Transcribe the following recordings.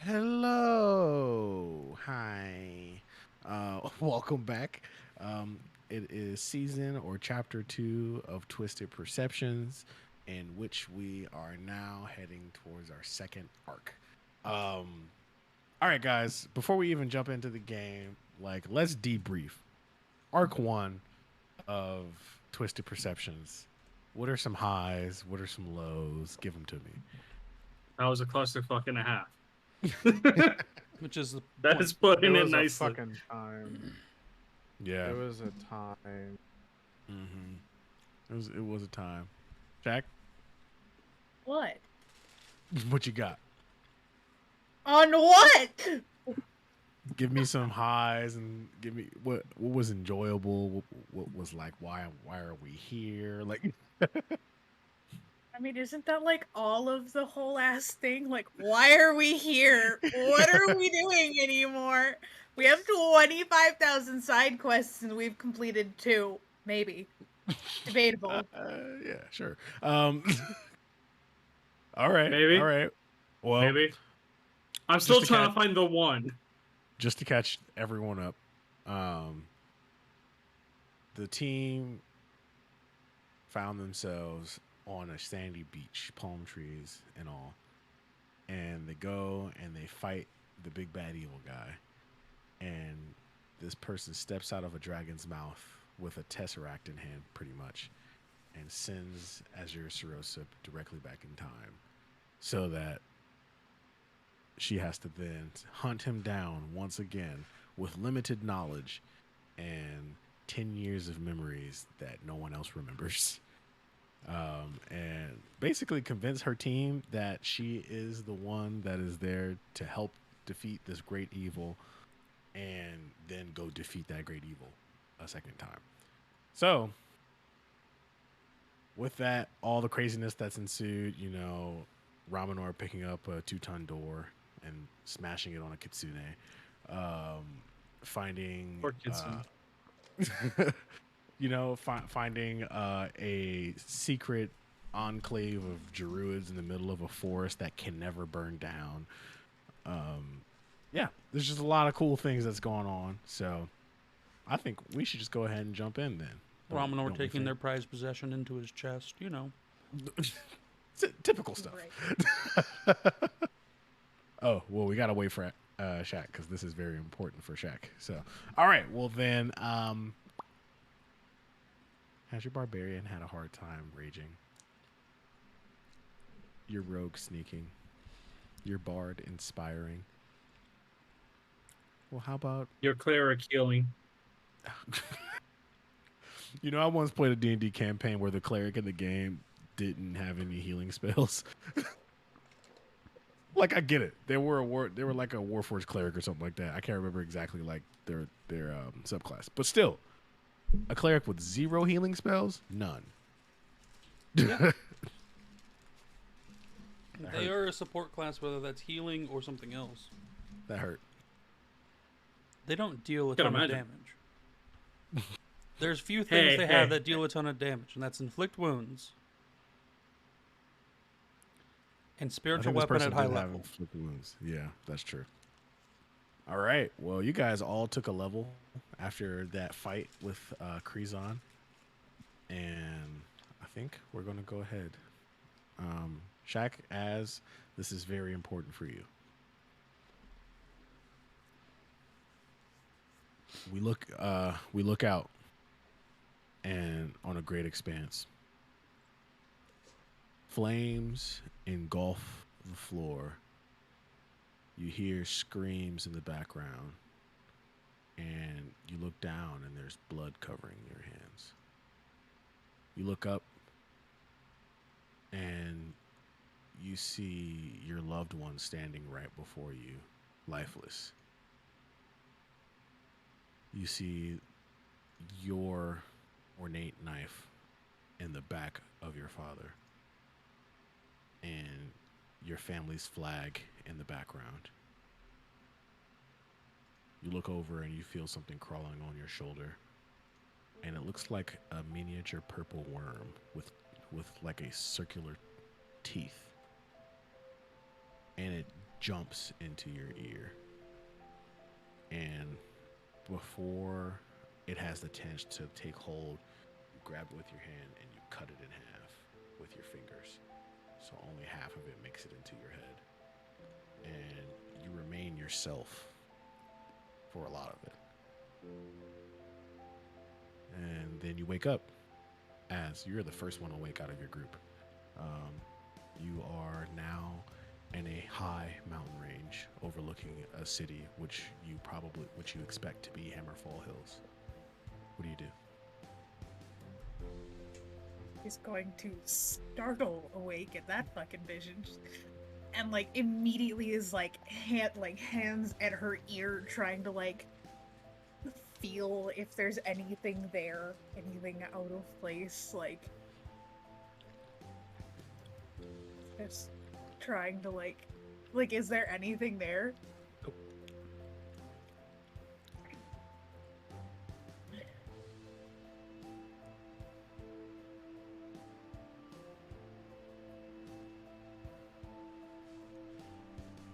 Hello. Hi. Welcome back. Um, it is season or chapter two of Twisted Perceptions, in which we are now heading towards our second arc. Um, all right, guys, before we even jump into the game, let's debrief. Arc one of Twisted Perceptions. What are some highs? What are some lows? Give them to That was a clusterfuck and a half. me. which is the That point. is It putting it was a nicely. fucking time. Yeah. It was a time. Mm-hmm. It was a time. Jack, What? what you got? On what? Give me some highs and give me what was enjoyable. What was like why are we here? Like I mean, isn't that like all of the whole ass thing? Like, why are we here? What are we doing anymore? We have 25,000 side quests and we've completed two. Maybe. Debatable. yeah, sure. All right, all Maybe. right. Well, Maybe. I'm just still to trying catch to find the one. just to catch everyone up, um, the team found themselves on a sandy beach, palm trees and all, and they go and they fight the big bad evil guy. And this person steps out of a dragon's mouth with a tesseract in hand, pretty much, and sends Azure Sarosa directly back in time, so that she has to then hunt him down once again with limited knowledge and 10 years of memories that no one else remembers. And basically convince her team that she is the one that is there to help defeat this great evil and then go defeat that great evil a second time. So, with that, all the craziness that's ensued, Ramanor picking up a 2-ton door and smashing it on a kitsune, um, finding, Poor Kitsune. finding a secret enclave of druids in the middle of a forest that can never burn down. Um, yeah, there's just a lot of cool things that's going on. So I think we should just go ahead and jump in then. Ramonor Don't we taking think? their prized possession into his chest, you know. Typical stuff. Right. Oh well, we gotta wait for Shaq because this is very important for Shaq. So, all right, well then, has your barbarian had a hard time raging? Your rogue sneaking, your bard inspiring. Well, how about Your cleric healing. I once played a D&D campaign where the cleric in the game didn't have any healing spells. Like I get it. They were like a Warforged cleric or something like that. I can't remember exactly like their subclass. But still, a cleric with zero healing spells? None. Yeah. That They hurt. are a support class, whether that's healing or something else. That hurt. They don't deal a Can ton of imagine. damage. There's few things Hey, they hey. have that deal a ton of damage, and that's inflict wounds and I spiritual think this weapon person at high did have level. inflict wounds. Yeah, that's true. All right. Well, you guys all took a level after that fight with Krizan, and I think we're gonna go ahead. Shaq, as this is very important for you. We look out and on a great expanse. Flames engulf the floor. You hear screams in the background, and you look down, and there's blood covering your hands. You look up, and you see your loved one standing right before you, lifeless. You see your ornate knife in the back of your father, and your family's flag in the background. You look over and you feel something crawling on your shoulder, and it looks like a miniature purple worm with like a circular teeth, and it jumps into your ear. And before it has the chance to take hold, you grab it with your hand and you cut it in half with your fingers. So only half of it makes it into your head. And you remain yourself for a lot of it. And then you wake up as you're the first one to wake out of your group. You are now in a high mountain range overlooking a city which you expect to be Hammerfall Hills. What do you do? He's going to startle awake at that fucking vision, and like immediately is like hands at her ear, trying to like feel if there's anything there, anything out of place, like just trying to like is there anything there?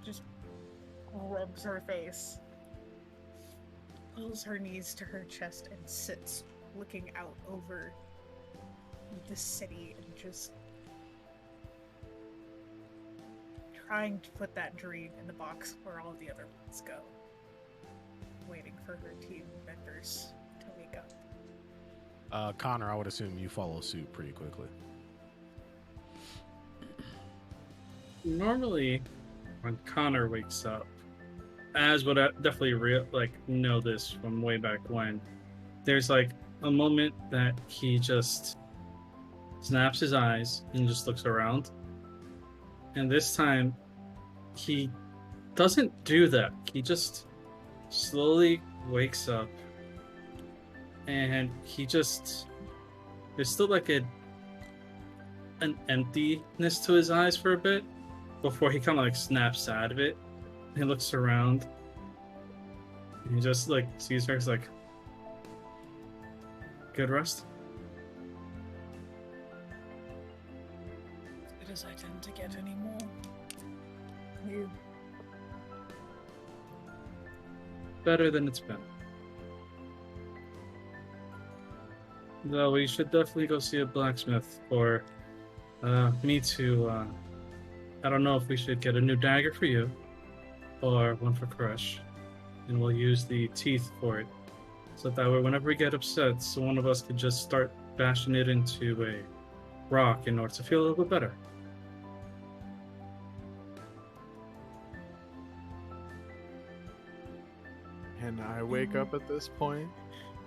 Just rubs her face, pulls her knees to her chest, and sits looking out over the city and just trying to put that dream in the box where all the other ones go. Waiting for her team members to wake up. Connor, I would assume you follow suit pretty quickly. Normally, when Connor wakes up, as would I definitely know this from way back when, there's like a moment that he just snaps his eyes and just looks around. And this time, he doesn't do that. He just slowly wakes up, and there's still like an emptiness to his eyes for a bit before he kind of like snaps out of it. He looks around, and he just like sees her. He's like, "Good rest." It is I tend to get anymore. You. Better than it's been. Though we should definitely go see a blacksmith, or me to. I don't know if we should get a new dagger for you, or one for Crush, and we'll use the teeth for it, so that way whenever we get upset, so one of us could just start bashing it into a rock in order to feel a little bit better. And I wake up at this point.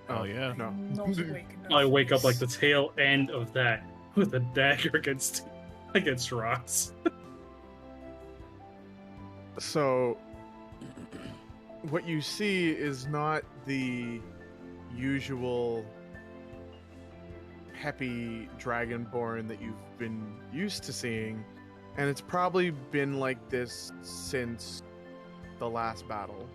Oh, yeah. No. I'm not awake enough I for wake up like this. the tail end of that with a dagger against rocks. So, what you see is not the usual peppy dragonborn that you've been used to seeing, and it's probably been like this since the last battle.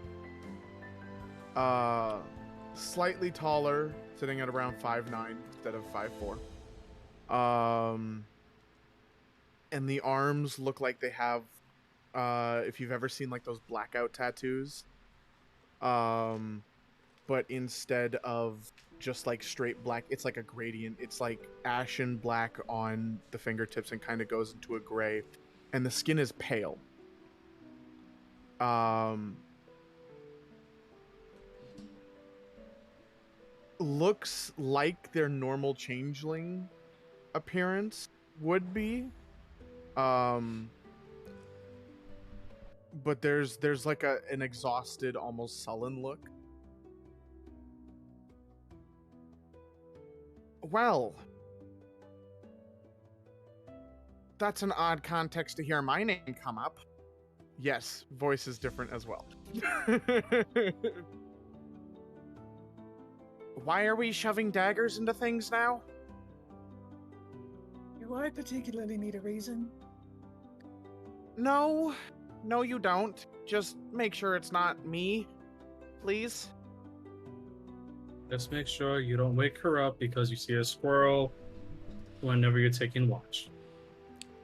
Slightly taller, sitting at around 5'9" instead of 5'4". And the arms look like they have, if you've ever seen like those blackout tattoos, but instead of just like straight black, it's like a gradient. It's like ashen black on the fingertips and kind of goes into a gray, and the skin is pale. Looks like their normal changeling appearance would be. But there's like an exhausted, almost sullen look. Well, that's an odd context to hear my name come up. Yes, voice is different as well. Why are we shoving daggers into things now? Do I particularly need a reason? No, you don't. Just make sure it's not me, please. Just make sure you don't wake her up because you see a squirrel whenever you're taking watch.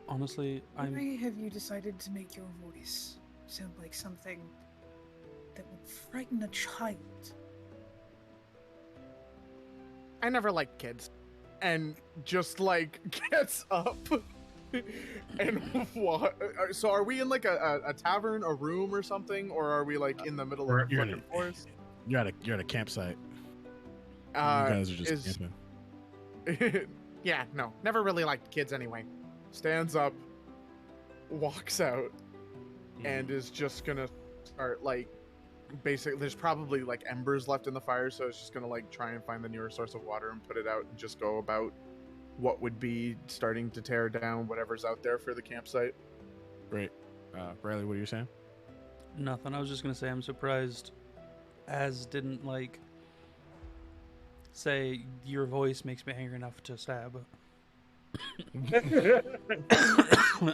Honestly, Why have you decided to make your voice sound like something that would frighten a child. I never liked kids. And just like gets up and what? So are we in like a tavern, a room or something, or are we like in the middle of the You're fucking forest? You're at a campsite. You guys are just camping. Yeah, no, never really liked kids anyway. Stands up, walks out, and is just gonna start like basically. There's probably like embers left in the fire, so it's just gonna like try and find the nearest source of water and put it out and just go about what would be starting to tear down whatever's out there for the campsite. Great. Riley, what are you saying? Nothing. I was just gonna say I'm surprised Az didn't like say your voice makes me angry enough to stab.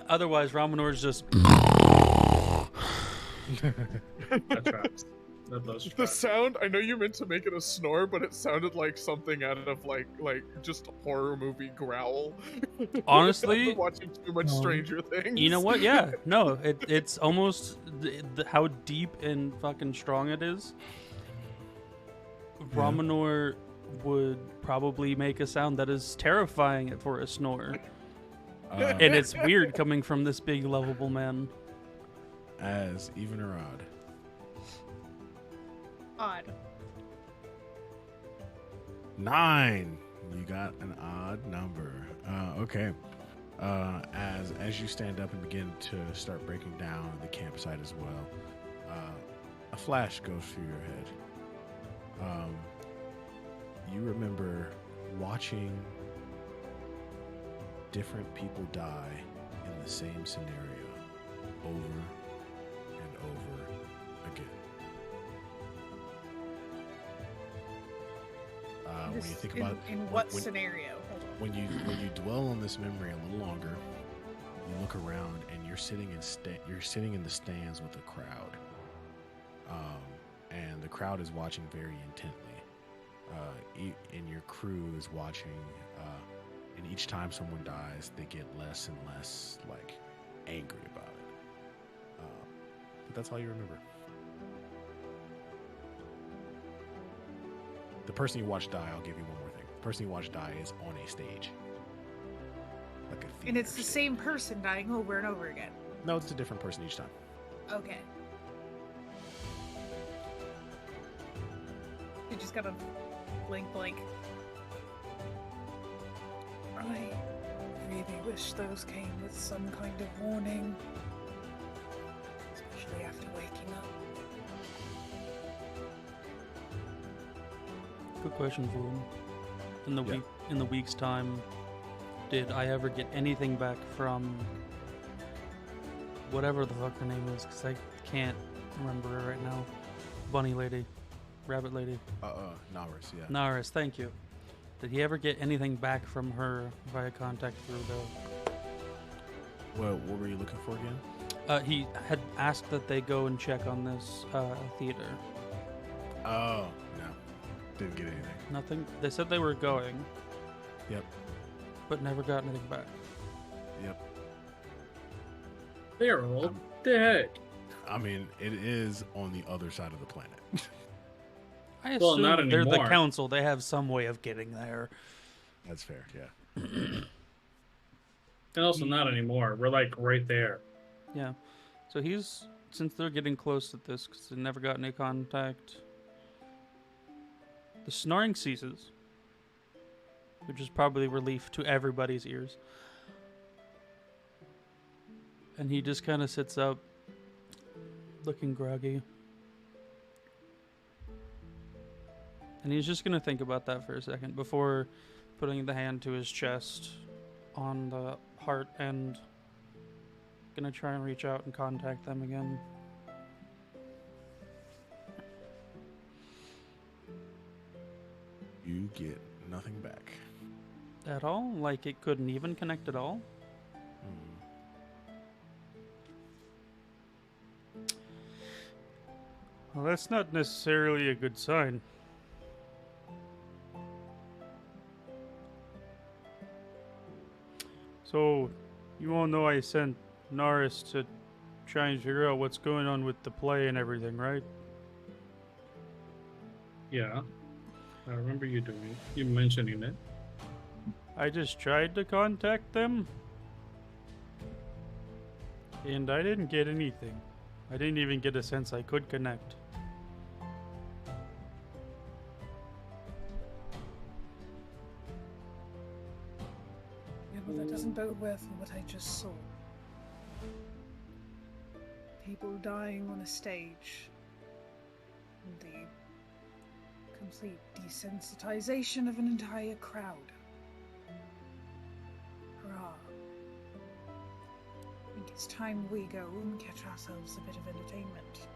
Otherwise, Ramanor's just That tracks. That does The track. sound, I know you meant to make it a snore, but it sounded like something out of like just a horror movie growl. Honestly, I've been watching too much Stranger Things. you know what? Yeah, no, it's almost how deep and fucking strong it is. Ramanor would probably make a sound that is terrifying for a snore. And it's weird coming from this big, lovable man. As even or odd? Odd. 9. You got an odd number. Okay. As you stand up and begin to start breaking down the campsite as well, a flash goes through your head. You remember watching different people die in the same scenario over and over again. When you think about in what when- scenario? Hold on. when you dwell on this memory a little longer, you look around and you're sitting in the stands with a crowd, and the crowd is watching very intently. And your crew is watching, and each time someone dies, they get less and less like angry about it. But that's all you remember. The person you watch die, I'll give you one more thing. The person you watch die is on a stage. Like a And it's theater the stage. same person dying over and over again. No, it's a different person each time. Okay. You just gotta blink. I really wish those came with some kind of warning. Especially after waking up. Good question, Food. Yeah. In the week's time, did I ever get anything back from whatever the fuck her name is? Because I can't remember her right now. Bunny lady, rabbit lady, Naris, yeah. Naris. Thank you. Did he ever get anything back from her via contact through the? Well, what were you looking for again? He had asked that they go and check on this theater. Oh, no. Didn't get anything. Nothing. They said they were going, Yep. but never got anything back. Yep. They're all dead. I mean, it is on the other side of the planet. I assume Well, not they're the anymore. council. They have some way of getting there. That's fair, yeah. And also not anymore. We're like right there. Yeah. So since they're getting close to this, because they never got any contact, the snoring ceases, which is probably relief to everybody's ears. And he just kind of sits up, looking groggy. And he's just going to think about that for a second before putting the hand to his chest on the heart and gonna try and reach out and contact them again. You get nothing back. At all? Like it couldn't even connect at all? Well, that's not necessarily a good sign. So, you all know I sent Naris to trying to figure out what's going on with the play and everything, right? Yeah, I remember you mentioning it. I just tried to contact them, and I didn't get anything. I didn't even get a sense I could connect. Yeah, but that doesn't bode well for what I just saw. People dying on a stage. The complete desensitization of an entire crowd. Hurrah. I think it's time we go and get ourselves a bit of entertainment.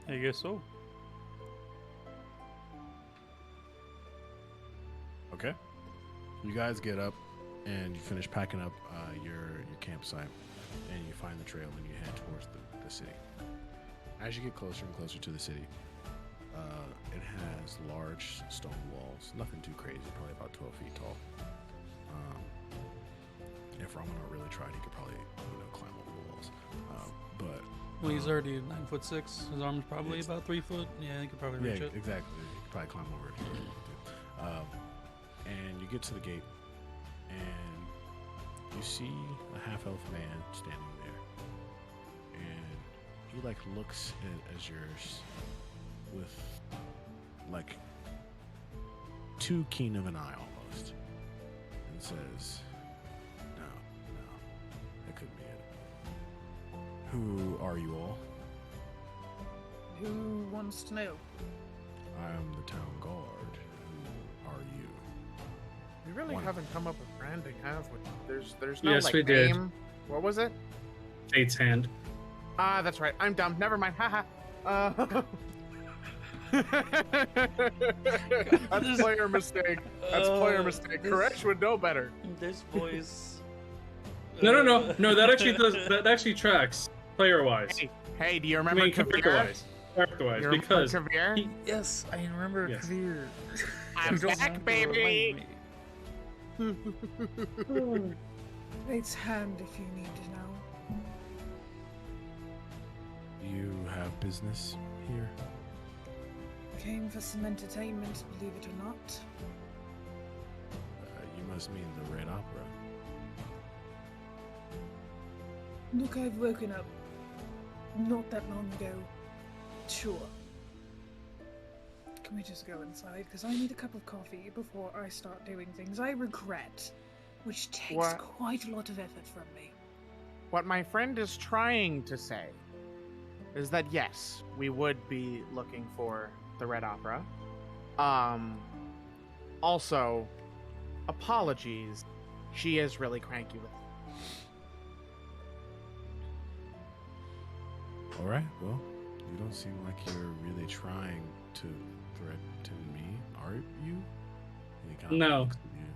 I guess so. Okay. You guys get up and you finish packing up your campsite, and you find the trail and you head towards the city. As you get closer and closer to the city, it has large stone walls. Nothing too crazy, probably about 12 feet tall. If Ramon really tried, he could probably climb over the walls. Well, he's already 9'6". His arm's probably about 3 foot. Yeah, he could probably reach it. Exactly. You could probably climb over if you wanted to. And you get to the gate, and you see a half-elf man standing there, and he looks as yours with too keen of an eye almost, and says, "No, that couldn't be it. Who are you all?" Who wants to know? I am the town guard. Who are you? We really One. haven't come up with branding, have we? There's no Yes, we did. name. What was it? Fate's hand. Ah, that's right. I'm dumb. Never mind. Haha. That's player mistake. That's player mistake. Koresh would know better. This voice. No. That actually tracks player wise. Hey, do you I remember mean, Kavir? character-wise. Character-wise, You remember because Kavir? Yes, I remember Yes. Kavir. I'm You don't back, have to baby. remind me. Fate's hand if you need to know. You have business here? Came for some entertainment, believe it or not. You must mean the Red Opera. Look, I've woken up not that long ago. Sure. Can we just go inside? Because I need a cup of coffee before I start doing things I regret, which takes What? quite a lot of effort from me. What my friend is trying to say is that yes, we would be looking for the Red Opera. Also, apologies. She is really cranky with All right. Well, you don't seem like you're really trying to threaten me, are you? He kinda No. looks at you.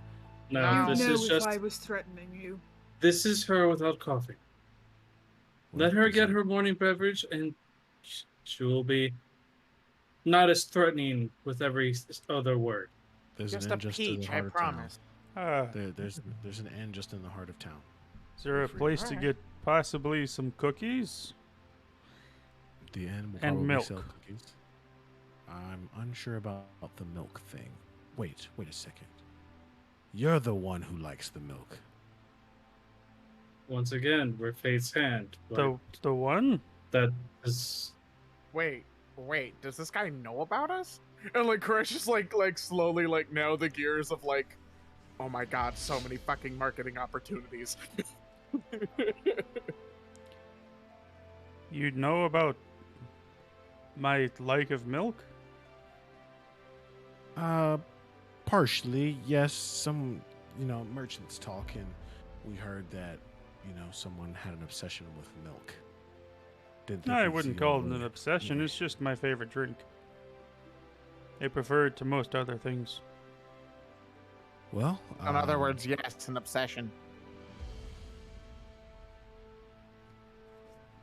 no, You this know is if just I was threatening you. this is her without coffee. Let Well, her is get it- her morning beverage, and she will be not as threatening with every other word. There's just an a end just in the peach, I heart of promise. Ah, town. There's an end just in the heart of town. is there a Free. place to Alright. get possibly some cookies? The end will And probably milk. sell cookies. I'm unsure about the milk thing. Wait a second. You're the one who likes the milk. Once again, we're Fate's hand. The one? That is. Wait, does this guy know about us? And Koresh is like slowly now the gears of oh my god, so many fucking marketing opportunities. You know about my like of milk? Partially, yes. Some, merchants talk, and we heard that, someone had an obsession with milk. Didn't think I we'd wouldn't see call it anyone an with- obsession. yeah. It's just my favorite drink. I prefer it to most other things. Well, In other words, yes, it's an obsession.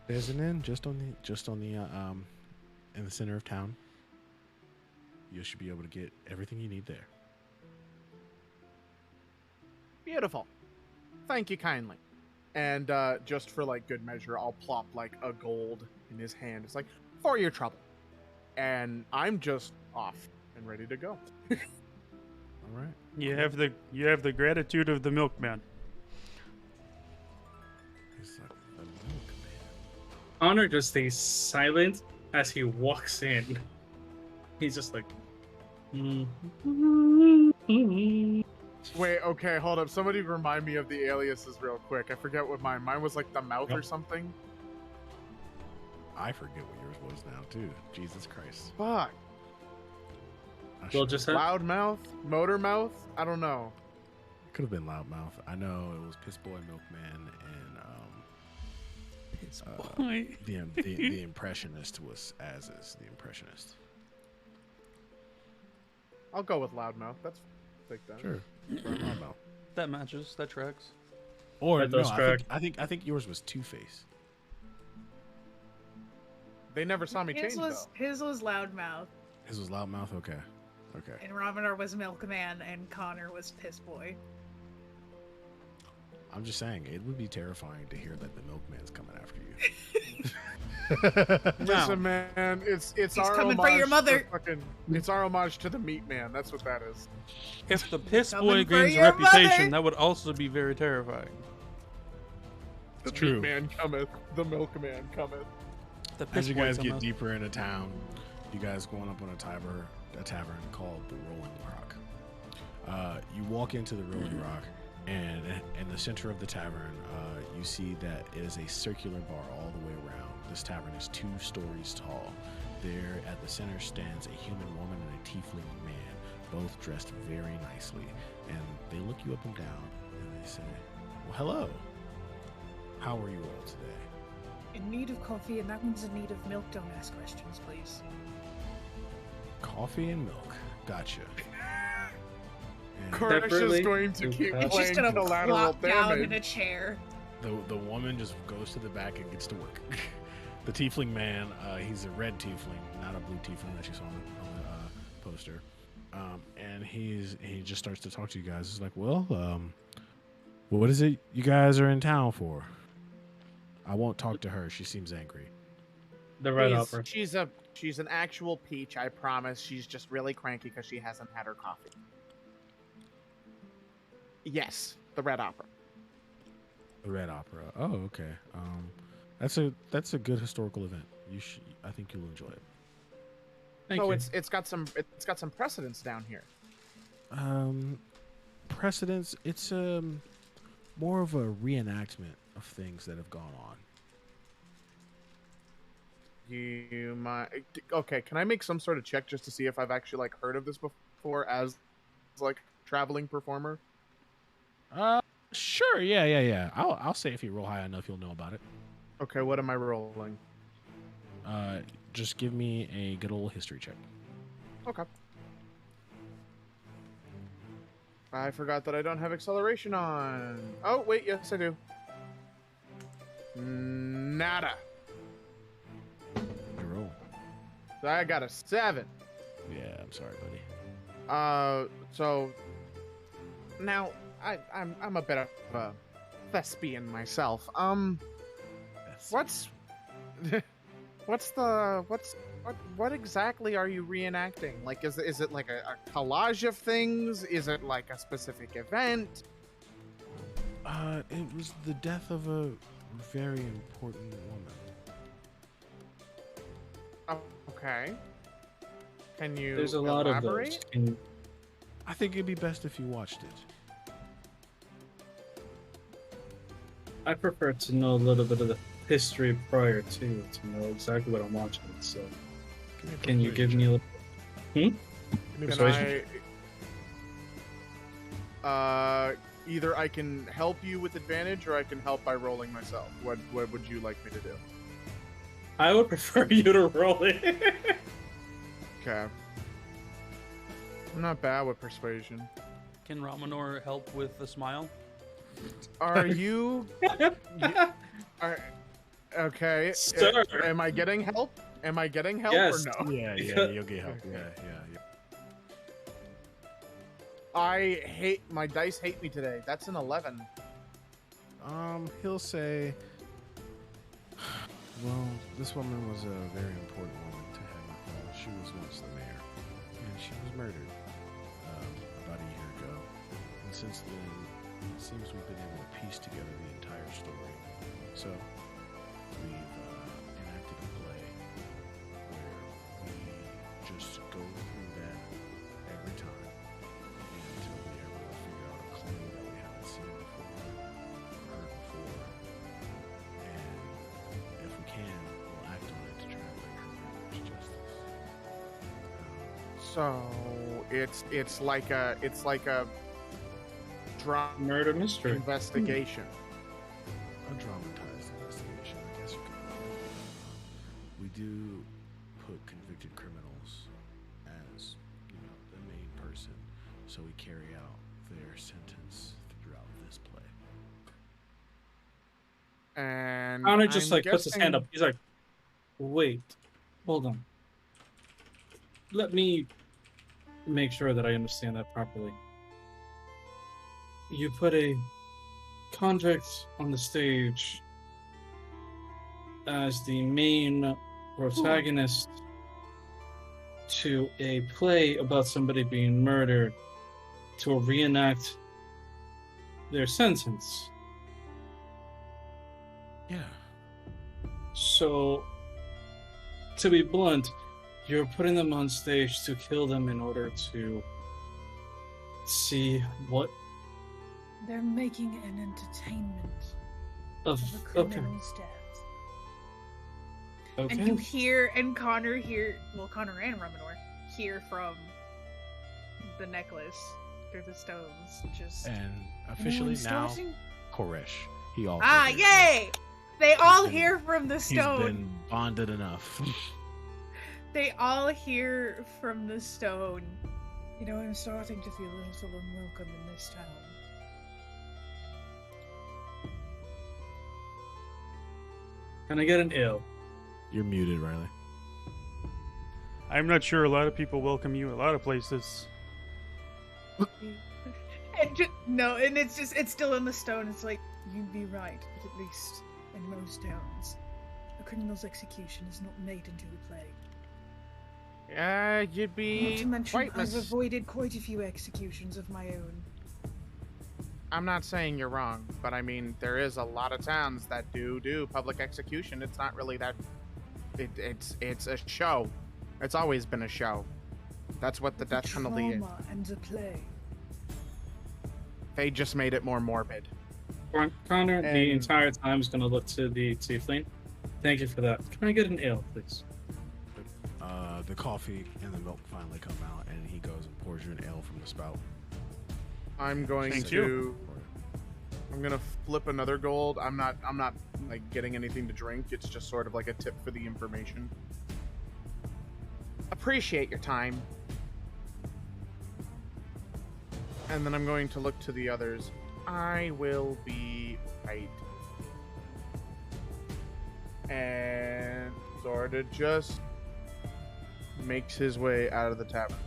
there's an inn just on the in the center of town. You should be able to get everything you need there. Beautiful. Thank you kindly. And just for like good measure, I'll plop like a gold in his hand. It's like, for your trouble. And I'm just off and ready to go. All right. You have the gratitude of the milkman. He's like the milkman. Connor just stays silent as he walks in. He's just like, Wait, okay, hold up. Somebody remind me of the aliases real quick. I forget what mine. Mine was like the mouth or Yep. something. I forget what yours was now too. Jesus Christ. Fuck. I We'll should- just have, Loud mouth, motor mouth. I don't know. It could have been Loudmouth. I know it was Piss Boy, Milkman, and the Impressionist was Az's the Impressionist. I'll go with loudmouth. That's like that. Sure. Loudmouth. That matches. That tracks. Or That no, does track. I think yours was Two Face. They never saw me change though. His was loudmouth, His was Loudmouth. Okay. Okay. and Ramadar was milkman, and Connor was piss boy. I'm just saying it would be terrifying to hear that the Milkman's coming after you. Listen, man, it's our coming for homage your mother. to it's our homage to the meat man. That's what that is. If the piss Coming boy for gains your reputation, mother. that would also be very terrifying. The True. meat man cometh. The milkman cometh. The piss As you boy guys get cometh. deeper into town, you guys going up on a tavern called the Rolling Rock. You walk into the Rolling Rock, and in the center of the tavern, you see that it is a circular bar all the way around. This tavern is 2 stories tall. There at the center stands a human woman and a tiefling man, both dressed very nicely. And they look you up and down, and they say, "Well, hello. How are you all today?" In need of coffee, and that one's in need of milk. Don't ask questions, please. Coffee and milk. Gotcha. And Crush is Separately, going to keep It's It's just playing gonna collateral plop down in a damage. chair. the woman just goes to the back and gets to work. The tiefling man, he's a red tiefling, not a blue tiefling that you saw on the poster. And he just starts to talk to you guys. He's like, well, what is it you guys are in town for? I won't talk to her. She seems angry. the Red Opera. She's an actual peach. I promise. She's just really cranky because she hasn't had her coffee. Yes, the Red Opera. The Red Opera. Oh, okay. That's a good historical event. I think you'll enjoy it. Thank So you. it's got some precedence down here. Precedence. It's more of a reenactment of things that have gone on. You might. Okay, can I make some sort of check just to see if I've actually like heard of this before as like traveling performer? Sure. Yeah. I'll say if you roll high enough, you'll know about it. Okay, what am I rolling? Just give me a good old history check. Okay. I forgot that I don't have acceleration on. Oh, wait, yes I do. Nada. Your roll. I got a 7. Yeah, I'm sorry, buddy. So now I'm a bit of a thespian myself. What exactly are you reenacting? Like, is it like a collage of things? Is it like a specific event? It was the death of a very important woman. Okay. Can you There's a lot of elaborate? those. And I think it'd be best if you watched it. I prefer to know a little bit of the history prior to know exactly what I'm watching. So, can you give me a little? Can Persuasion? Either I can help you with advantage, or I can help by rolling myself. What would you like me to do? I would prefer you to roll it. Okay. I'm not bad with persuasion. Can Ramanor help with the smile? Are you? Are, okay. Sir. Am I getting help? Am I getting help Yes. or no? Yeah, you'll get help. Yeah. I hate my dice. Hate me today. That's an 11. He'll say, well, this woman was a very important woman to him. She was once the mayor, and she was murdered about a year ago. And since then, it seems we've been able to piece together the entire story. So, we've enacted a play where we just go through that every time until we're able to figure out a clue that we haven't seen before, heard before, and if we can, we'll act on it to try and bring her murderers justice. So it's like a drama Murder mystery. investigation. A dramatized investigation, I guess you could call it. We do put convicted criminals as, the main person, so we carry out their sentence throughout this play. And Connor just I'm puts his hand guessing- up. He's like, "Wait, hold on. Let me make sure that I understand that properly. You put a convict on the stage as the main protagonist to a play about somebody being murdered to reenact their sentence. Yeah. So, to be blunt, you're putting them on stage to kill them in order to see what They're making an entertainment of. of a Okay. criminal's death. Okay. And you hear, and Connor hear, well, Connor and Romanor hear from the necklace through the stones. Just And officially anyone now, starting? Koresh. He also hears Yay! They all been- hear from the He's stone. been bonded enough. They all hear from the stone. I'm starting to feel a little unwelcome in this town. Can I get an ill? You're muted, Riley. I'm not sure a lot of people welcome you a lot of places. And and it's still in the stone. It's like, you'd be right, but at least in most towns, a criminal's execution is not made into a play. You'd Not be to mention, quite I've avoided quite a few executions of my own. I'm not saying you're wrong, but I mean, there is a lot of towns that do public execution. It's not really that. It's a show. It's always been a show. That's what the death penalty is. Drama and a play. They just made it more morbid. Connor, the And- entire time is going to look to the tiefling. Thank you for that. Can I get an ale, please? The coffee and the milk finally come out, and he goes and pours you an ale from the spout. I'm going Thank to. you. I'm gonna flip another gold. I'm not like getting anything to drink. It's just sort of like a tip for the information. Appreciate your time. And then I'm going to look to the others. I will be right. And Zorda just makes his way out of the tavern.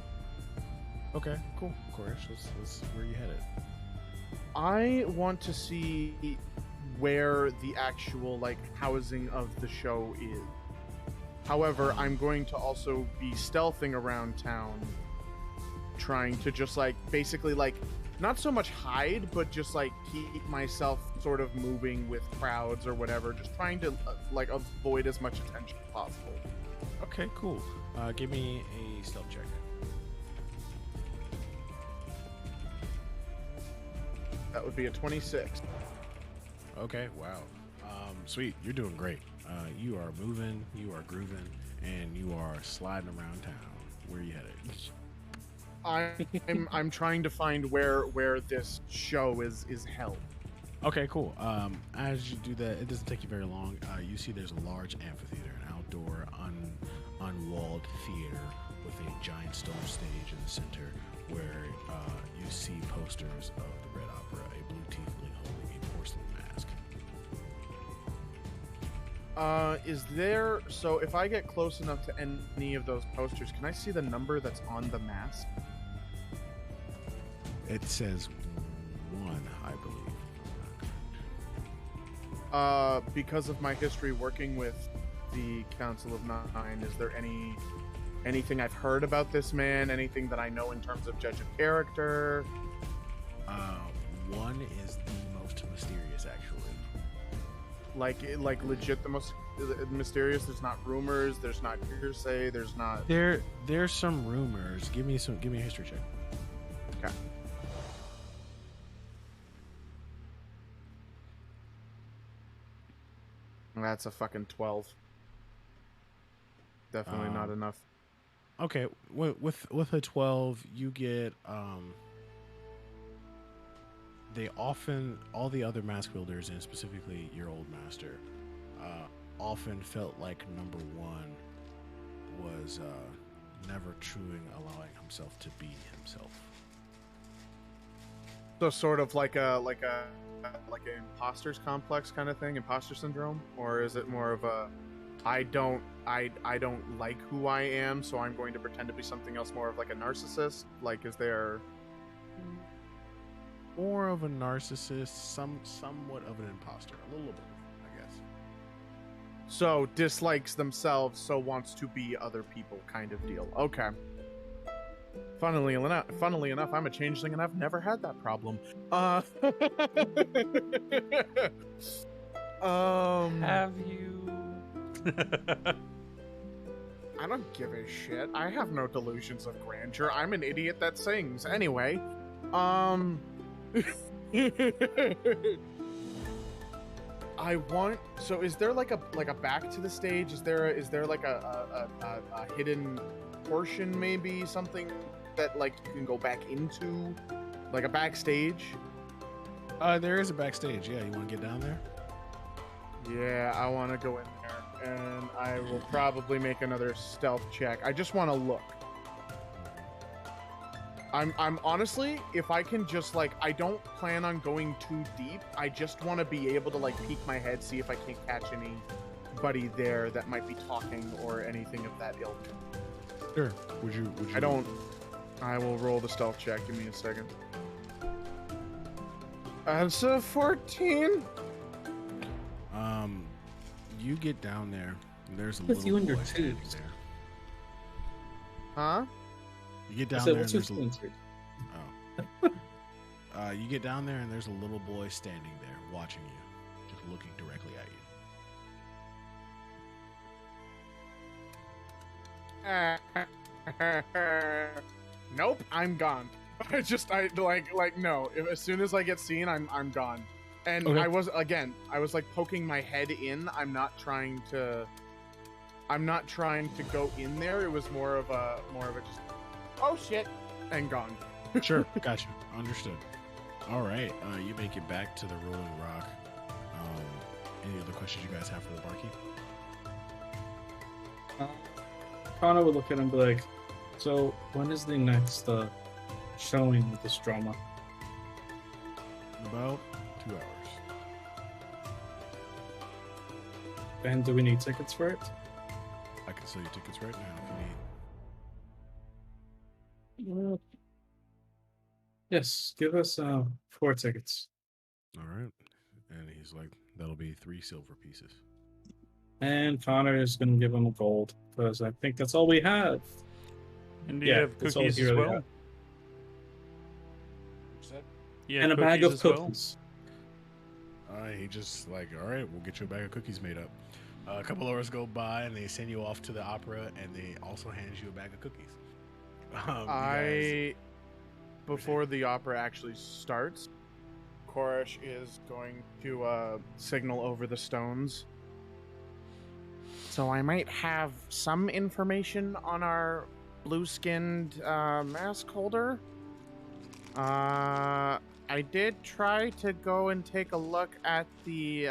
Okay, cool. Koresh, let's where you headed? I want to see where the actual housing of the show is. However, I'm going to also be stealthing around town, trying to just basically not so much hide, but just keep myself sort of moving with crowds or whatever, just trying to avoid as much attention as possible. Okay, cool. Give me a stealth check. That would be a 26. Okay, wow. Sweet, you're doing great. You are moving, you are grooving, and you are sliding around town. Where are you headed? I'm trying to find where this show is held. Okay, cool. As you do that, it doesn't take you very long. You see there's a large amphitheater, an outdoor, unwalled theater with a giant stone stage in the center where you see posters of the Red Opera, a blue tiefling holding a porcelain mask. Is there... So if I get close enough to any of those posters, can I see the number that's on the mask? It says 1, I believe. because of my history working with the Council of Nine, is there anything I've heard about this man? Anything that I know in terms of judge of character? One is the most mysterious, actually. Like legit the most mysterious. There's not rumors. There's not hearsay. There's not. There's some rumors. Give me a history check. Okay. That's a fucking 12. Definitely not enough. Okay, with a 12, you get they often, all the other mask wielders, and specifically your old master, often felt like number one was never truly allowing himself to be himself. So sort of like an imposter's complex kind of thing, imposter syndrome, or is it more of a I don't like who I am, so I'm going to pretend to be something else, more of like a narcissist? Like, is there More of a narcissist, somewhat of an imposter, a little bit, I guess. so dislikes themselves, so wants to be other people kind of deal? Okay. Funnily enough, I'm a changeling and I've never had that problem. Have you? I don't give a shit. I have no delusions of grandeur. I'm an idiot that sings. Anyway, I want. So, is there like a back to the stage? Is there like a hidden portion, maybe something that like you can go back into, like a backstage? There is a backstage. Yeah, you want to get down there? Yeah, I want to go in there, and I will probably make another stealth check. I just want to look. I'm honestly, if I can just like, I don't plan on going too deep. I just want to be able to like peek my head, see if I can catch anybody there that might be talking or anything of that ilk. Sure. Would you? I don't. I will roll the stealth check. Give me a second. That's a 14. You get down there. And there's a With little you and your boy standing tubes. there. Huh? You get I down said, there and what's your there's a splinter? you get down there and there's a little boy standing there watching you, just looking directly at you. Nope, I'm gone. I no. As soon as I get seen, I'm gone. And Okay. I was like poking my head in. I'm not trying to go in there. It was more of a just, oh shit, and gone. Sure, gotcha. Understood. All right, you make it back to the Rolling Rock. Any other questions you guys have for the barkeep? Connor would look at him and be like, so when is the next showing of this drama? In about 2 hours. And do we need tickets for it? I can sell you tickets right now if you need. Yes, give us 4 tickets. All right. And he's like, that'll be 3 silver pieces. And Connor is going to give him a gold, because I think that's all we have. And do you have that's all cookies he as really well? had. Yeah, And a bag of as well? cookies. He just like, all right, we'll get you a bag of cookies made up. A couple hours go by, and they send you off to the opera, and they also hand you a bag of cookies. Before the opera actually starts, Koresh is going to signal over the stones. So I might have some information on our blue-skinned mask holder. I did try to go and take a look at the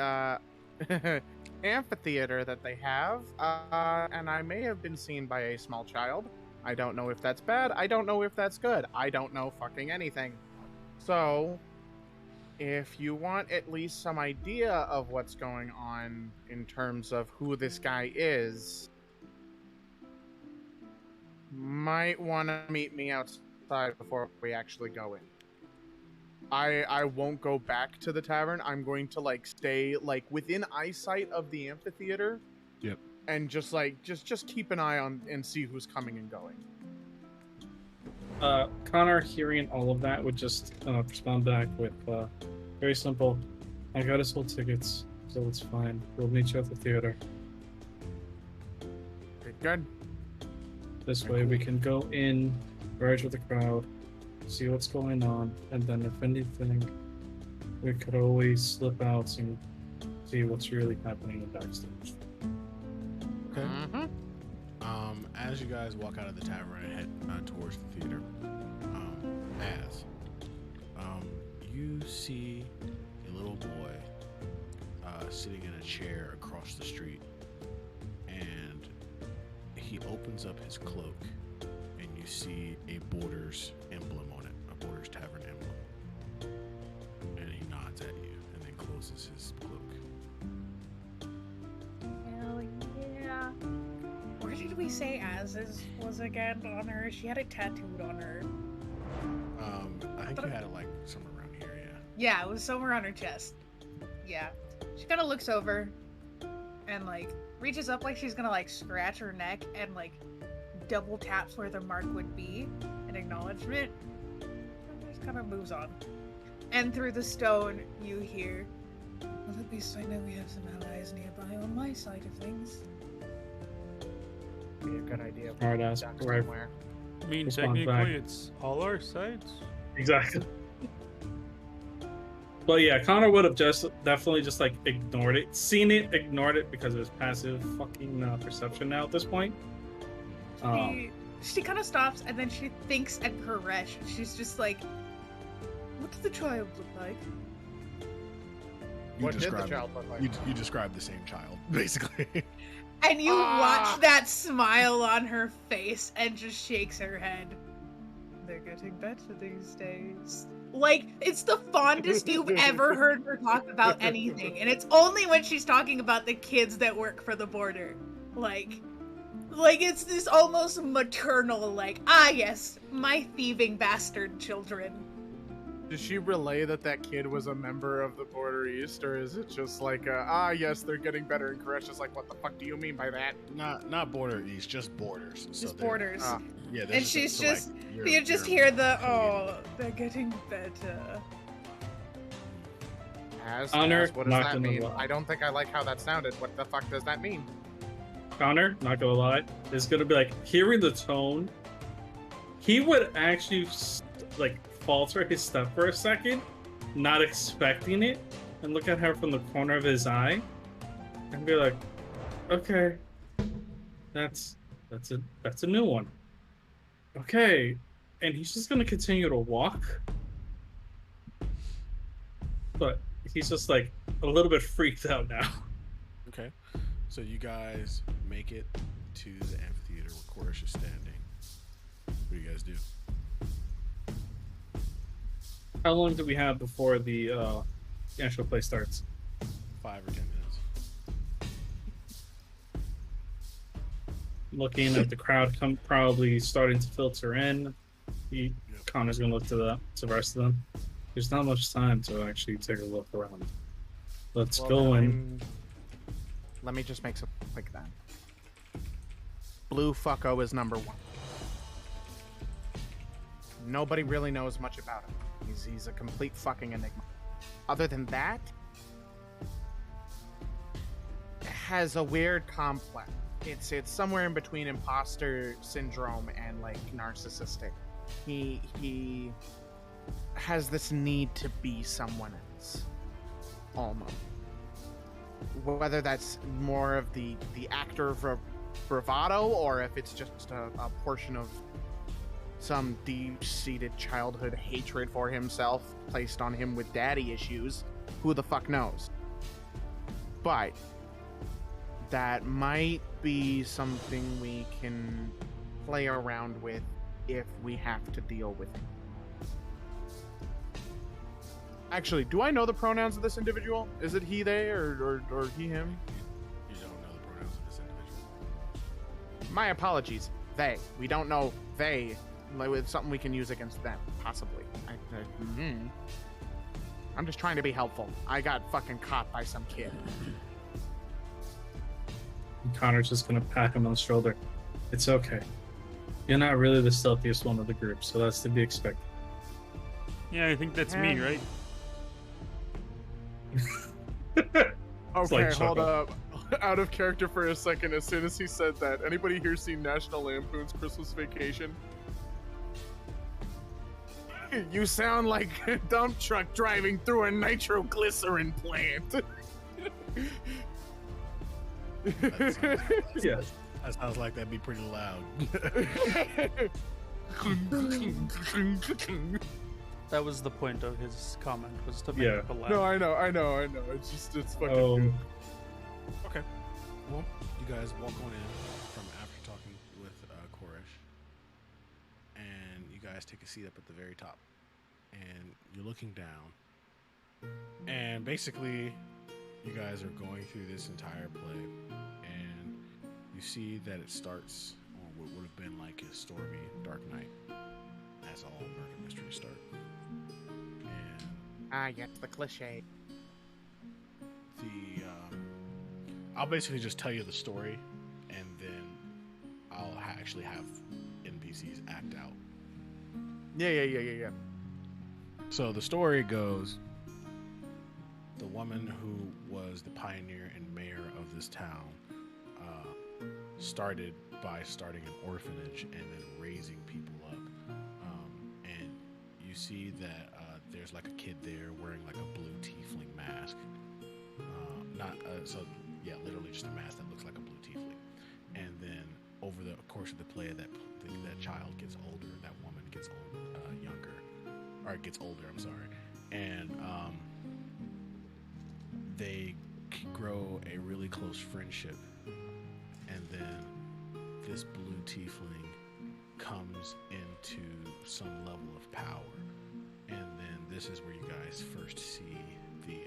amphitheater that they have, and I may have been seen by a small child. I don't know if that's bad. I don't know if that's good. I don't know fucking anything. So, if you want at least some idea of what's going on in terms of who this guy is, might want to meet me outside before we actually go in. I won't go back to the tavern. I'm going to like stay like within eyesight of the amphitheater. Yep. And just like just keep an eye on and see who's coming and going. Connor, hearing all of that, would just respond back with very simple. I got us all tickets, so it's fine. We'll meet you at the theater. Good. This way we can go in, merge with the crowd, see what's going on, and then if anything, we could always slip out and see what's really happening in backstage. Okay. Mm-hmm. As you guys walk out of the tavern and head towards the theater, you see a little boy sitting in a chair across the street, and he opens up his cloak, and you see a Borders emblem on it, a Borders Tavern emblem, and he nods at you and then closes his cloak. Hell yeah. Where did we say Az's was again on her? She had it tattooed on her. I think you had it like somewhere around here, yeah. Yeah, it was somewhere on her chest. Yeah. She kind of looks over and like reaches up like she's gonna like scratch her neck and like double taps where the mark would be in acknowledgement. And just kind of moves on. And through the stone, you hear, well, at least I know we have some allies nearby on my side of things. Be a good idea. Hard ass, Duck right. somewhere. I mean, Respond technically, back. it's all our sides. Exactly. But yeah, Connor would have just definitely just like ignored it, seen it, ignored it because of his passive fucking perception now at this point. She kind of stops and then she thinks at Paresh. She's just like, what does the child look like? You What did the described- child look like? You described the same child, basically. And you watch that smile on her face and just shakes her head. They're getting better these days. Like, it's the fondest you've ever heard her talk about anything. And it's only when she's talking about the kids that work for the border. Like it's this almost maternal, like, ah yes, my thieving bastard children. Does she relay that kid was a member of the Border East, or is it just like, yes, they're getting better, and Koresh is like, what the fuck do you mean by that? Not Border East, just Borders. Just borders. Yeah, And she's just, like, you just hear the, oh, they're getting better. Honor, What does not that gonna mean? lie. I don't think I like how that sounded. What the fuck does that mean? Connor, not gonna lie, is gonna be like hearing the tone. He would actually like falter his step for a second, not expecting it, and look at her from the corner of his eye, and be like, "Okay, that's a new one." Okay, and he's just gonna continue to walk, but he's just like a little bit freaked out now. Okay. So you guys make it to the amphitheater where Koresh is standing. What do you guys do? How long do we have before the actual play starts? 5 or 10 minutes. Looking at the crowd probably starting to filter in. Connor's gonna look to the rest of them. There's not much time to actually take a look around. Let's go in. Let me just make some quick then. Blue Fucko is number 1. Nobody really knows much about him. He's a complete fucking enigma. Other than that, has a weird complex. It's somewhere in between imposter syndrome and like narcissistic. He has this need to be someone else. Almost. Whether that's more of the actor of bravado, or if it's just a portion of some deep-seated childhood hatred for himself placed on him with daddy issues, who the fuck knows? But that might be something we can play around with if we have to deal with it. Actually, do I know the pronouns of this individual? Is it he, they, or he, him? You don't know the pronouns of this individual. My apologies. They. We don't know they. Like, it's something we can use against them, possibly. I'm just trying to be helpful. I got fucking caught by some kid. And Connor's just gonna pat him on the shoulder. It's okay. You're not really the stealthiest one of the group, so that's to be expected. Yeah, I think that's me, right? Okay, like hold chuckle. up. Out of character for a second, as soon as he said that, anybody here seen National Lampoon's Christmas Vacation? You sound like a dump truck driving through a nitroglycerin plant. Yeah. That sounds like that'd be pretty loud. That was the point of his comment, was to make Yeah. people laugh. No, I know. It's just, it's fucking good. Okay. Well, you guys walk on in from after talking with Koresh, and you guys take a seat up at the very top, and you're looking down, and basically, you guys are going through this entire play, and you see that it starts on what would have been like a stormy, dark night, as all murder mysteries start. And Yes, the cliche. the I'll basically just tell you the story, and then I'll actually have NPCs act out. Yeah. So the story goes: the woman who was the pioneer and mayor of this town started by starting an orphanage and then raising people up. And you see that there's like a kid there wearing like a blue tiefling mask. Literally just a mask that looks like a blue tiefling. And then over the course of the play, that child gets older, that woman gets gets older. I'm sorry, and they grow a really close friendship. And then this blue tiefling comes into some level of power, and then this is where you guys first see the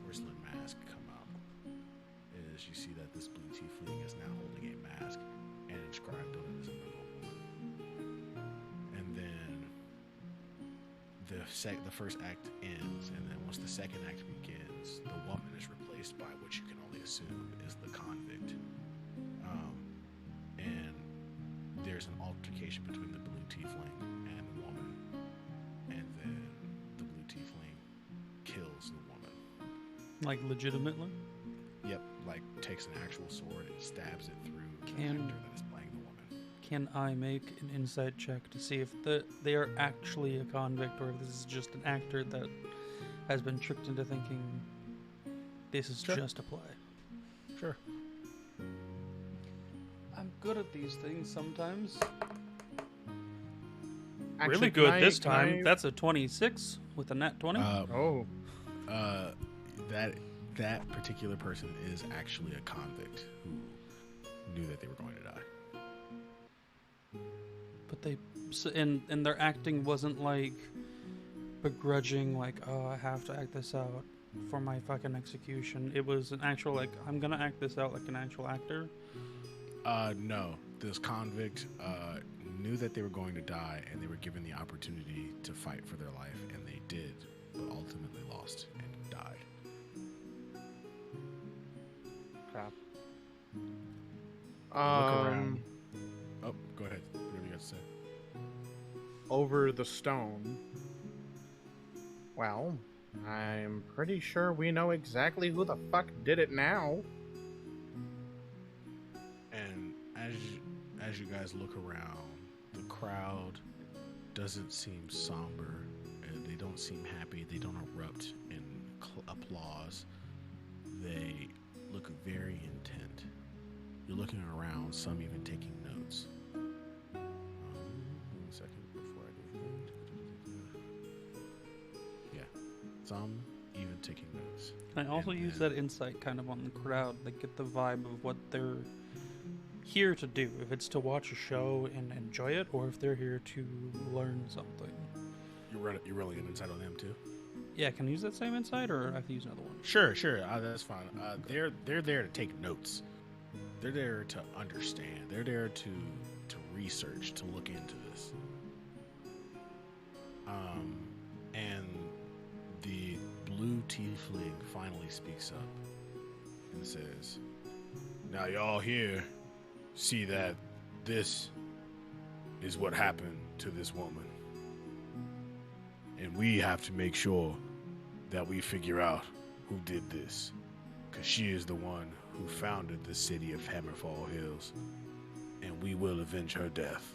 porcelain mask come out. Is you see that this blue tiefling is now holding a mask and inscribed on it as another woman. And then the first act ends, and then once the second act begins, the woman is replaced by what you can only assume is the convict. And there's an altercation between the blue tiefling and the woman, and then the blue tiefling kills the woman. Like, legitimately? Yep, like takes an actual sword and stabs it through the Can- actor that is playing the woman. Can I make an insight check to see if they are actually a convict, or if this is just an actor that has been tricked into thinking this is Sure. just a play? Sure. I'm good at these things sometimes. Actually, Really can good I- this can time. I- That's a 26 with a nat 20. Oh. That particular person is actually a convict who knew that they were going to die. But and their acting wasn't like begrudging, like, oh, I have to act this out for my fucking execution. It was an actual, like, I'm gonna act this out like an actual actor. No. This convict knew that they were going to die, and they were given the opportunity to fight for their life, and they did, but ultimately lost and died. Crap. Look around. Oh, go ahead. Whatever you got to say. Over the stone. Well, I'm pretty sure we know exactly who the fuck did it now. And as you guys look around, the crowd doesn't seem somber. They don't seem happy. They don't erupt in applause. They look very intent. You're looking around, some even taking notes. 1 second before I do anything. Yeah, some even taking notes. Can I also And use then- that insight kind of on the crowd, like get the vibe of what they're here to do? If it's to watch a show and enjoy it, or if they're here to learn something. You're rolling an insight on them too. Yeah, can I use that same insight, or I have to use another one? Sure. That's fine. They're there to take notes. They're there to understand. They're there to research, to look into this. And the tiefling finally speaks up and says, "Now y'all here see that this is what happened to this woman. And we have to make sure that we figure out who did this. Because she is the one who founded the city of Hammerfall Hills. And we will avenge her death."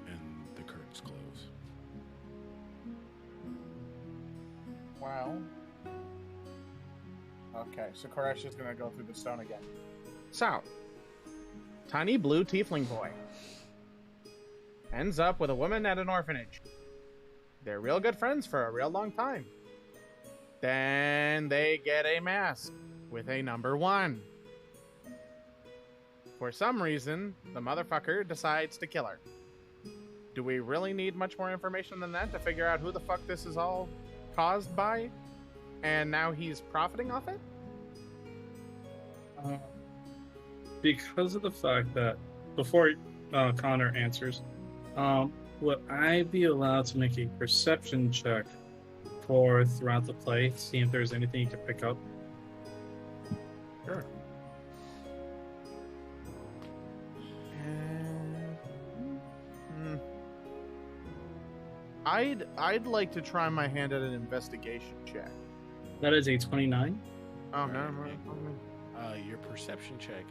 And the curtains close. Well. Okay, so Koresh is gonna go through the stone again. So, tiny blue tiefling boy ends up with a woman at an orphanage. They're real good friends for a real long time. Then they get a mask with a number 1. For some reason, the motherfucker decides to kill her. Do we really need much more information than that to figure out who the fuck this is all caused by? And now he's profiting off it? Because of the fact that, before Connor answers, would I be allowed to make a perception check for throughout the play, see if there's anything you can pick up? Sure. I'd like to try my hand at an investigation check. That is a 29. Oh no! Your perception check,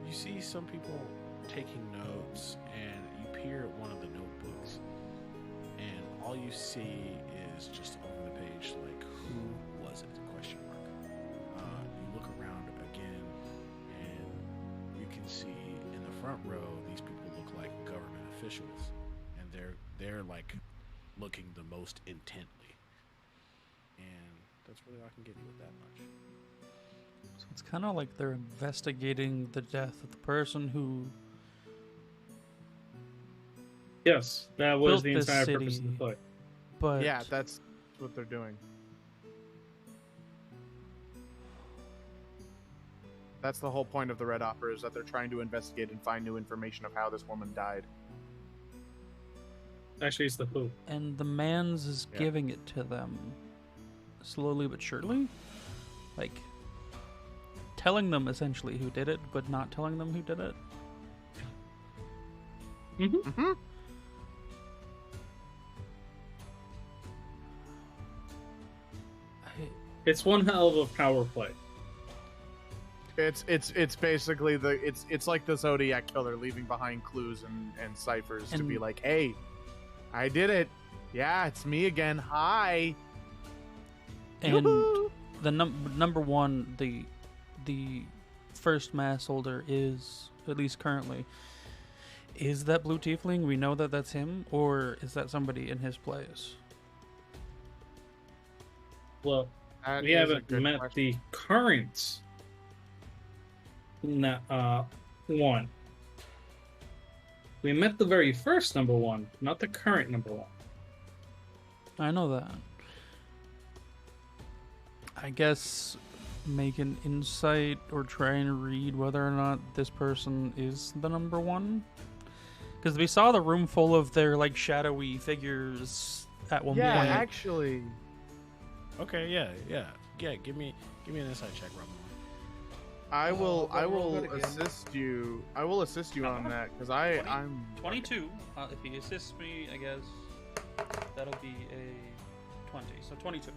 you see some people taking notes, and you peer at one of the notebooks, and all you see is just over the page, like, who was it? Question mark. You look around again, and you can see in the front row, these people look like government officials, and they're like looking the most intently, and that's really all I can give you with that much. So it's kind of like they're investigating the death of the person who Yes, that was built the this entire purpose of the city. play. But Yeah, that's what they're doing. That's the whole point of the Red Opera, is that they're trying to investigate and find new information of how this woman died. Actually, it's the who. and the man's is Yeah. giving it to them slowly but surely, like telling them essentially who did it, but not telling them who did it. Mm-hmm. It's one hell of a power play. It's basically it's like the Zodiac killer leaving behind clues and ciphers to be And- like, hey, I did it. Yeah, it's me again. Hi. And Woohoo! the number one, the first mass holder is, at least currently, is that blue tiefling? We know that that's him, or is that somebody in his place? Well, That we is a haven't good met question. the current one. We met the very first number 1, not the current number 1. I know that. I guess make an insight or try and read whether or not this person is the number one. Because we saw the room full of their like shadowy figures at one Yeah, point. actually. Okay, yeah. Give me an insight check, Rob. I will roll that again. assist you. I will assist you on that because I'm 22. If he assists me, I guess that'll be a 20. So 22.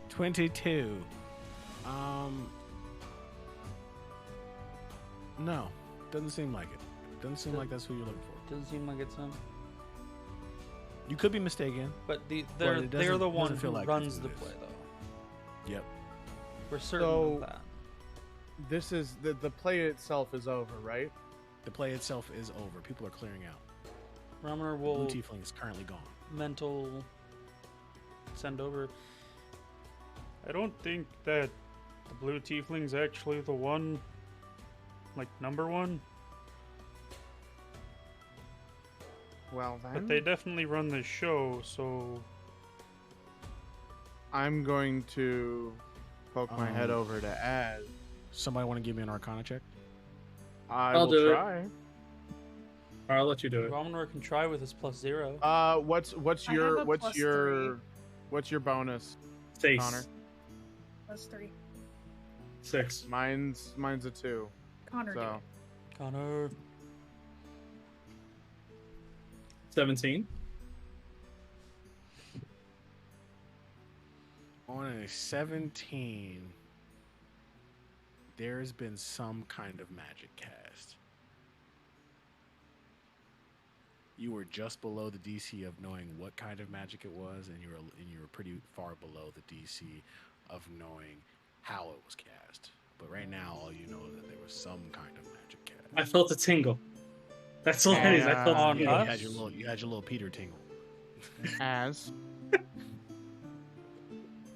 22. No, doesn't seem like it. Doesn't seem like that's who you're looking for. Doesn't seem like it's him. You could be mistaken. But it they're doesn't- the one doesn't feel who like runs that's the who it play, is. though. Yep. We're certain So- of that. This is the play itself is over, right? The play itself is over. People are clearing out. Ramner Blue will Tiefling is currently gone. mental send over. I don't think that the blue tiefling's actually the one, like number one, Well then, but they definitely run this show, so I'm going to poke my head over to Az. Somebody want to give me an Arcana check? I I'll will do it. try. I'll let you do it. Ramner can try with his +0. What's I your have a +3. what's your bonus? Face. Connor. Plus 3. 6. Mine's a 2. Connor did So it. Connor. 17. On a 17, there has been some kind of magic cast. You were just below the DC of knowing what kind of magic it was, and you were pretty far below the DC of knowing how it was cast. But right now, all you know is that there was some kind of magic cast. I felt a tingle. That's all it is. I felt a on tingle. us? You had your little Peter tingle. as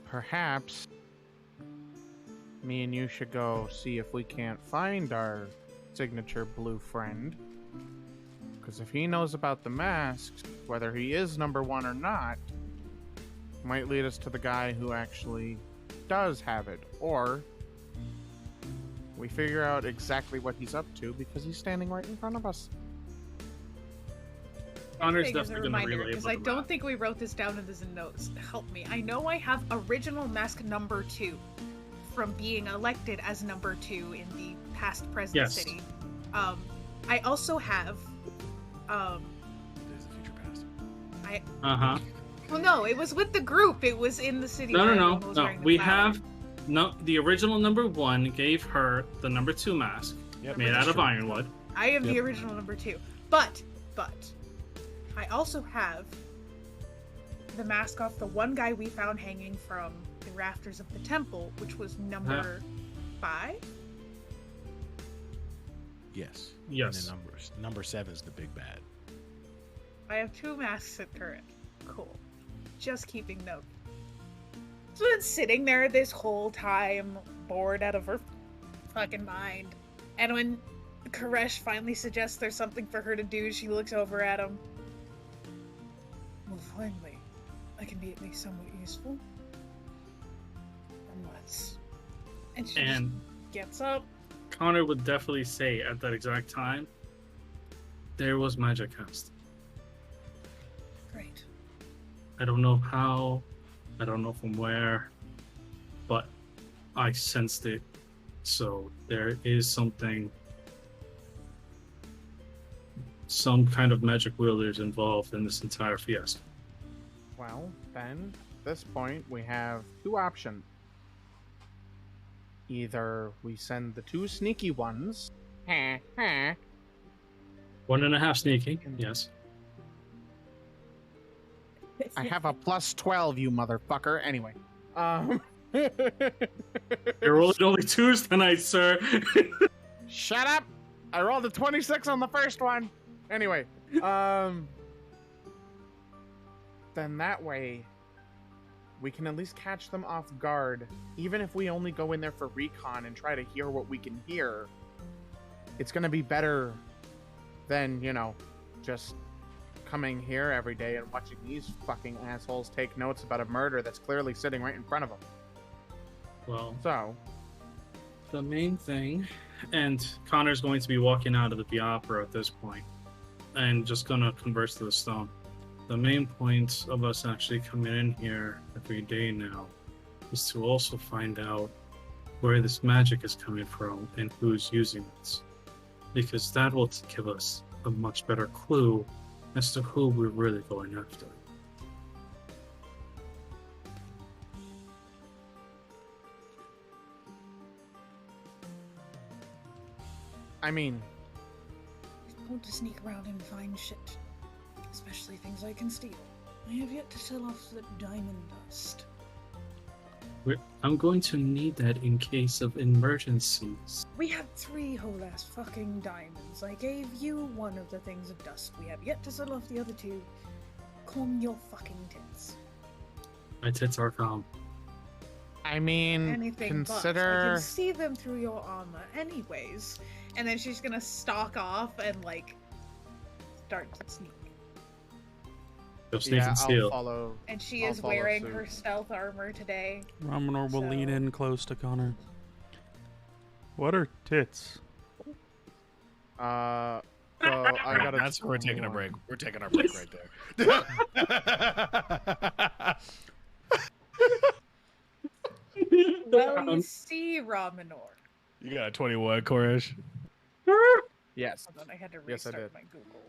perhaps me and you should go see if we can't find our signature blue friend. Because if he knows about the masks, whether he is number 1 or not, might lead us to the guy who actually does have it. Or we figure out exactly what he's up to because he's standing right in front of us. Connor's Thing as a definitely going to reminder, relay because about I the don't map. think we wrote this down in the notes. Help me. I know I have original mask number 2 from being elected as number 2 in the past present Yes. city. I also have There's a future past. Uh-huh. well no, it was with the group. It was in the city. No, where no, everyone no, was no. wearing the We flower. have the original number 1 gave her the number 2 mask Yep, made that's out of true. ironwood. I am the Yep. original number 2. But I also have the mask off the one guy we found hanging from the rafters of the temple, which was number 5. Yes. Yes. And then numbers. Number 7 is the big bad. I have 2 masks at current. Cool. Just keeping note. So it's sitting there this whole time, bored out of her fucking mind. And when Koresh finally suggests there's something for her to do, she looks over at him. Well, finally, I can be at least somewhat useful. And let's. And she And just gets up. Connor would definitely say at that exact time, there was magic cast. Great. I don't know how, I don't know from where, but I sensed it. So there is something, some kind of magic wielders involved in this entire fiasco. Well, then, at this point, we have 2 options. Either we send the 2 sneaky ones. 1.5 sneaking, yes. I have a plus 12, you motherfucker. Anyway. You're rolling only 2s tonight, sir. Shut up! I rolled a 26 on the first one. Anyway, then that way we can at least catch them off guard. Even if we only go in there for recon and try to hear what we can hear, it's gonna be better than, you know, just coming here every day and watching these fucking assholes take notes about a murder that's clearly sitting right in front of them. Well, So, the main thing, and Connor's going to be walking out of the Biafra at this point, and just gonna converse to the stone. The main point of us actually coming in here every day now is to also find out where this magic is coming from and who's using it, because that will give us a much better clue as to who we're really going after. I mean, It's bold to sneak around and find shit. Especially things I can steal. I have yet to sell off the diamond dust. I'm going to need that in case of emergencies. We have 3 whole ass fucking diamonds. I gave you one of the things of dust. We have yet to sell off the other 2. Calm your fucking tits. My tits are calm. I mean, Anything but. I consider. can see them through your armor anyways. And then she's gonna stalk off and like start to sneak. Go sneak Yeah, and I'll steal. follow. And she I'll is follow wearing suit. her stealth armor today. Ramonor will lean So- in close to Connor. What are tits? So I gotta. That's we're taking a break. We're taking our break right there. down. see Ramanor? You got a 21, Koresh. Yes. Hold on, I had to Yes, I restart did. my Google.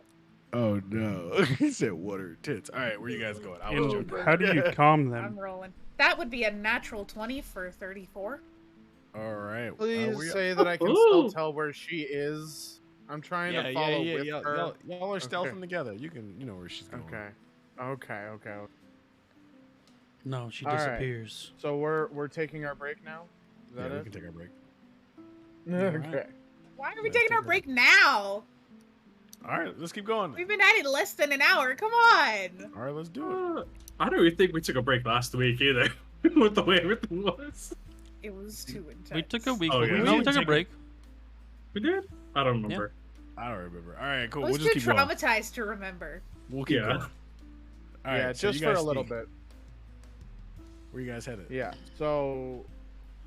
Oh no. He said water tits. All right, where you guys going? I was And joking. how do you calm them? I'm rolling. That would be a natural 20 for 34. All right. Please say that I can still Ooh. tell where she is. I'm trying yeah, to yeah, follow yeah, with y'all, her. y'all are Okay. stealthing together. You know where she's going. Okay. No, she All right. disappears. So we're taking our break now. Is that we it? can take our break. Okay. Why are we Let's taking take our a- break now? All right, let's keep going. We've been at it less than an hour. Come on. All right, let's do it. I don't even think we took a break last week either. With the way everything was. It was too intense. We took a week. Oh, yeah. No, we We took a take a- break. We did? I don't remember. I don't remember. All right, cool. I We'll was just too keep going. traumatized to remember. We'll keep Yeah. going. All right, Yeah, so just you for guys a little see- bit. Where you guys headed? Yeah. So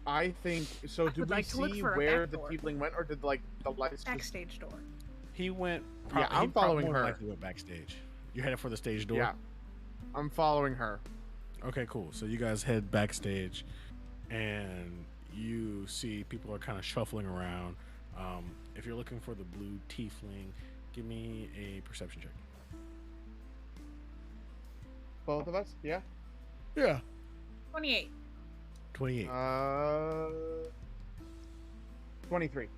I think so. I Did would we like to look see for a where back the door. tiefling went, or did like the lights? Just... Backstage door. He went. Yeah, I'm following more her. Likely went backstage. You headed for the stage door. Yeah. I'm following her. Okay, cool. So you guys head backstage, and you see people are kind of shuffling around. If you're looking for the blue tiefling, give me a perception check. Both of us? Yeah. Yeah. 28. 28. 23.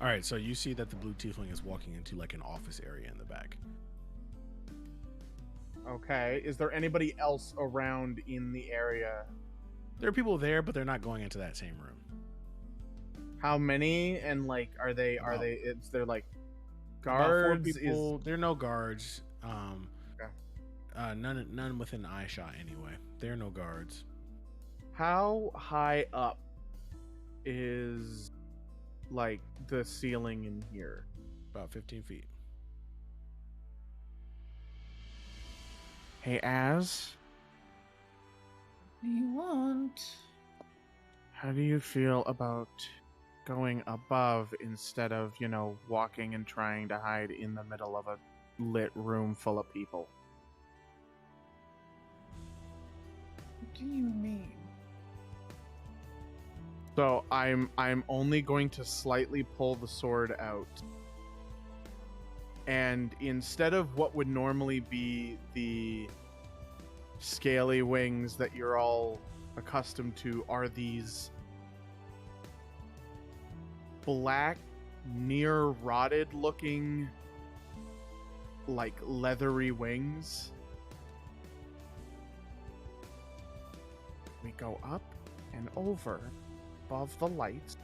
All right, so you see that the blue tiefling is walking into like an office area in the back. Okay. Is there anybody else around in the area? There are people there, but they're not going into that same room. How many? And like, are they? About- Is there like About 4 guards? people. There are no guards. Okay. None within eye shot anyway. There are no guards. How high up is like the ceiling in here? About 15 feet. Hey, Az, What do you want? how do you feel about going above instead of, walking and trying to hide in the middle of a lit room full of people? What do you mean? So I'm only going to slightly pull the sword out. And instead of what would normally be the scaly wings that you're all accustomed to, are these black, near rotted looking, like leathery wings. We go up and over above the lights,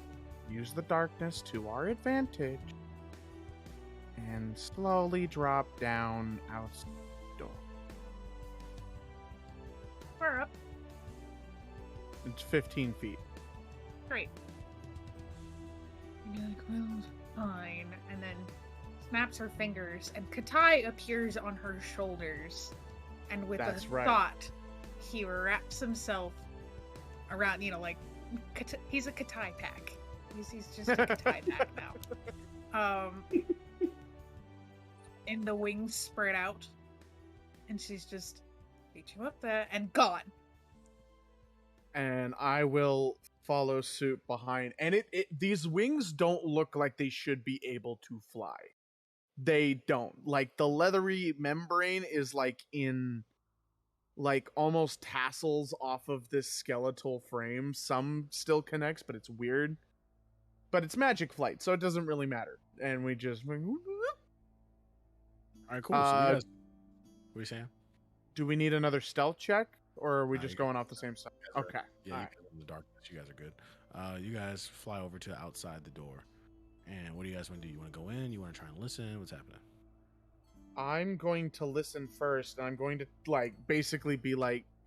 use the darkness to our advantage, and slowly drop down outside the door. We're up. It's 15 feet. Great. You're like, well, fine. And then snaps her fingers, and Katai appears on her shoulders. And with That's a right. thought, he wraps himself around, he's a Katai pack. He's just a Katai pack now. And the wings spread out, and she's just beat you up there and gone. And I will follow suit behind. And these wings don't look like they should be able to fly. They don't. Like, the leathery membrane is like in like almost tassels off of this skeletal frame. Some still connects, but it's weird. But it's magic flight, so it doesn't really matter. And we just All right, cool. So you guys, what are you saying? do we need another stealth check, or are we Nah, just you going guys off the same side? are- Okay. Yeah, Alright. you guys are in the darkness. You guys are good. You guys fly over to outside the door. And what do you guys want to do? You want to go in? You want to try and listen? What's happening? I'm going to listen first, and I'm going to basically be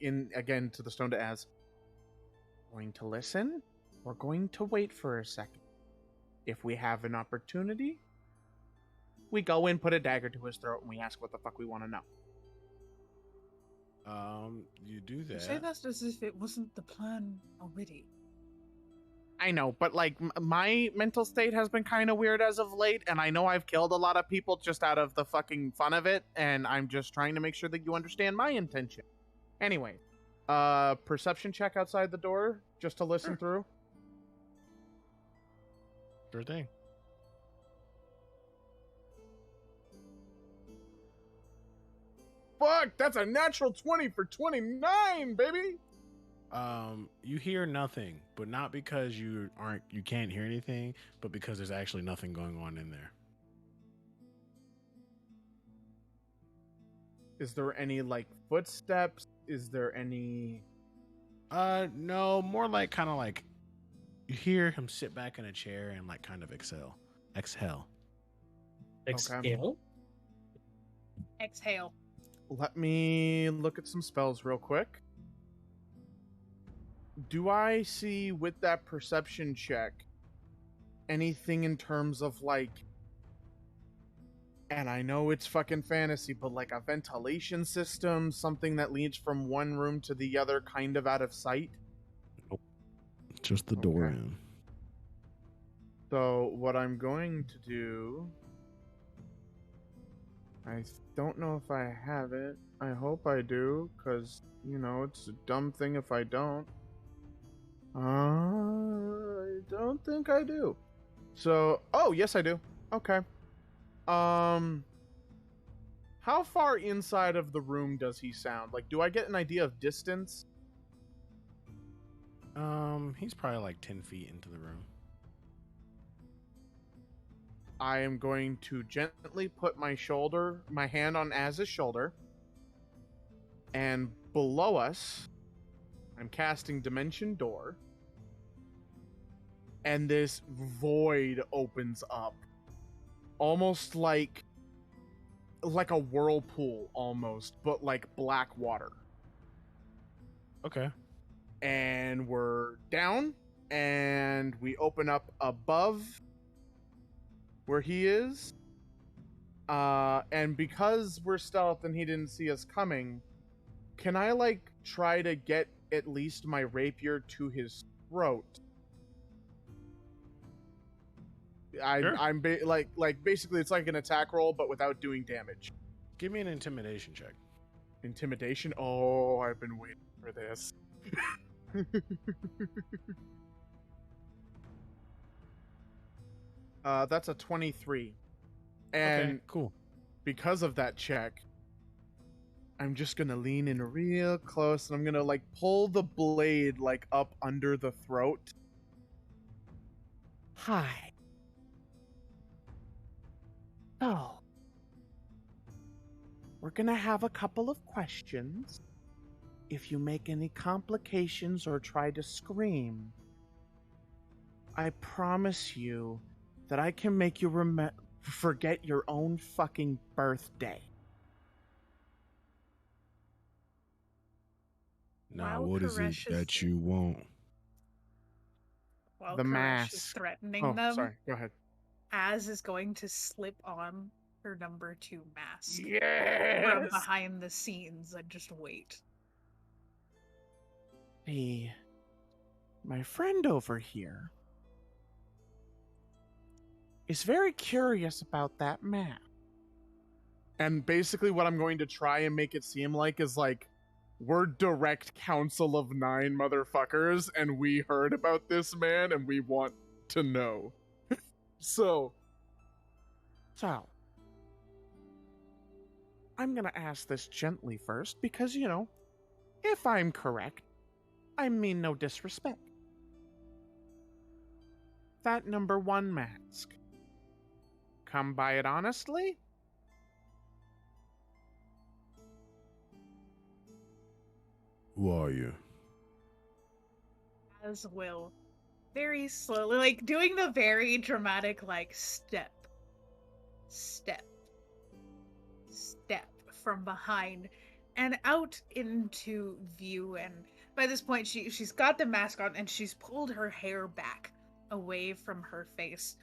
in again to the stone to Az. Going to listen. We're going to wait for a second. If we have an opportunity, we go in, put a dagger to his throat, and we ask what the fuck we want to know. You do that. You say that as if it wasn't the plan already. I know, but my mental state has been kind of weird as of late, and I know I've killed a lot of people just out of the fucking fun of it, and I'm just trying to make sure that you understand my intention. Anyway, Perception check outside the door just to listen through. Sure thing. Fuck, that's a natural 20 for 29, baby. You hear nothing, but not because you can't hear anything, but because there's actually nothing going on in there. Is there any like footsteps? Is there any? No, more like kind of like you hear him sit back in a chair and like kind of exhale. Exhale. Exhale. Let me look at some spells real quick. Do I see with that perception check anything in terms of like, and I know it's fucking fantasy, but like a ventilation system, something that leads from one room to the other kind of out of sight? Nope. Just the door Okay. in. So what I'm going to do, I don't know if I have it. I hope I do, because, you know, it's a dumb thing if I don't. I don't think I do. So, oh, yes I do. Okay. How far inside of the room does he sound? Like, do I get an idea of distance? He's probably like 10 feet into the room. I am going to gently put my hand on Az's shoulder, and below us, I'm casting Dimension Door, and this void opens up, almost like a whirlpool, almost, but like black water. Okay. And we're down, and we open up above where he is. And because we're stealth and he didn't see us coming, can I like try to get at least my rapier to his throat? I'm basically it's like an attack roll, but without doing damage. Give me an intimidation check. Intimidation? Oh, I've been waiting for this. That's a 23. And Okay, cool. because of that check, I'm just gonna lean in real close, and I'm gonna like pull the blade like up under the throat. Hi. So, we're gonna have a couple of questions. If you make any complications or try to scream, I promise you that I can make you forget your own fucking birthday. Now, While what is it Koresh is- that you want? While The Koresh is mask. threatening Oh, them, sorry. Go ahead. Az is going to slip on her number 2 mask from Yes. behind the scenes and just wait. Hey, my friend over here is very curious about that map. And basically what I'm going to try and make it seem like is like, we're direct council of 9 motherfuckers, and we heard about this man, and we want to know. So, I'm gonna ask this gently first, because, you know, if I'm correct, I mean no disrespect. That number 1 mask. Come by it honestly? Who are you? Az will very slowly, like doing the very dramatic, like step, step, step from behind and out into view. And by this point, she's got the mask on and she's pulled her hair back away from her face.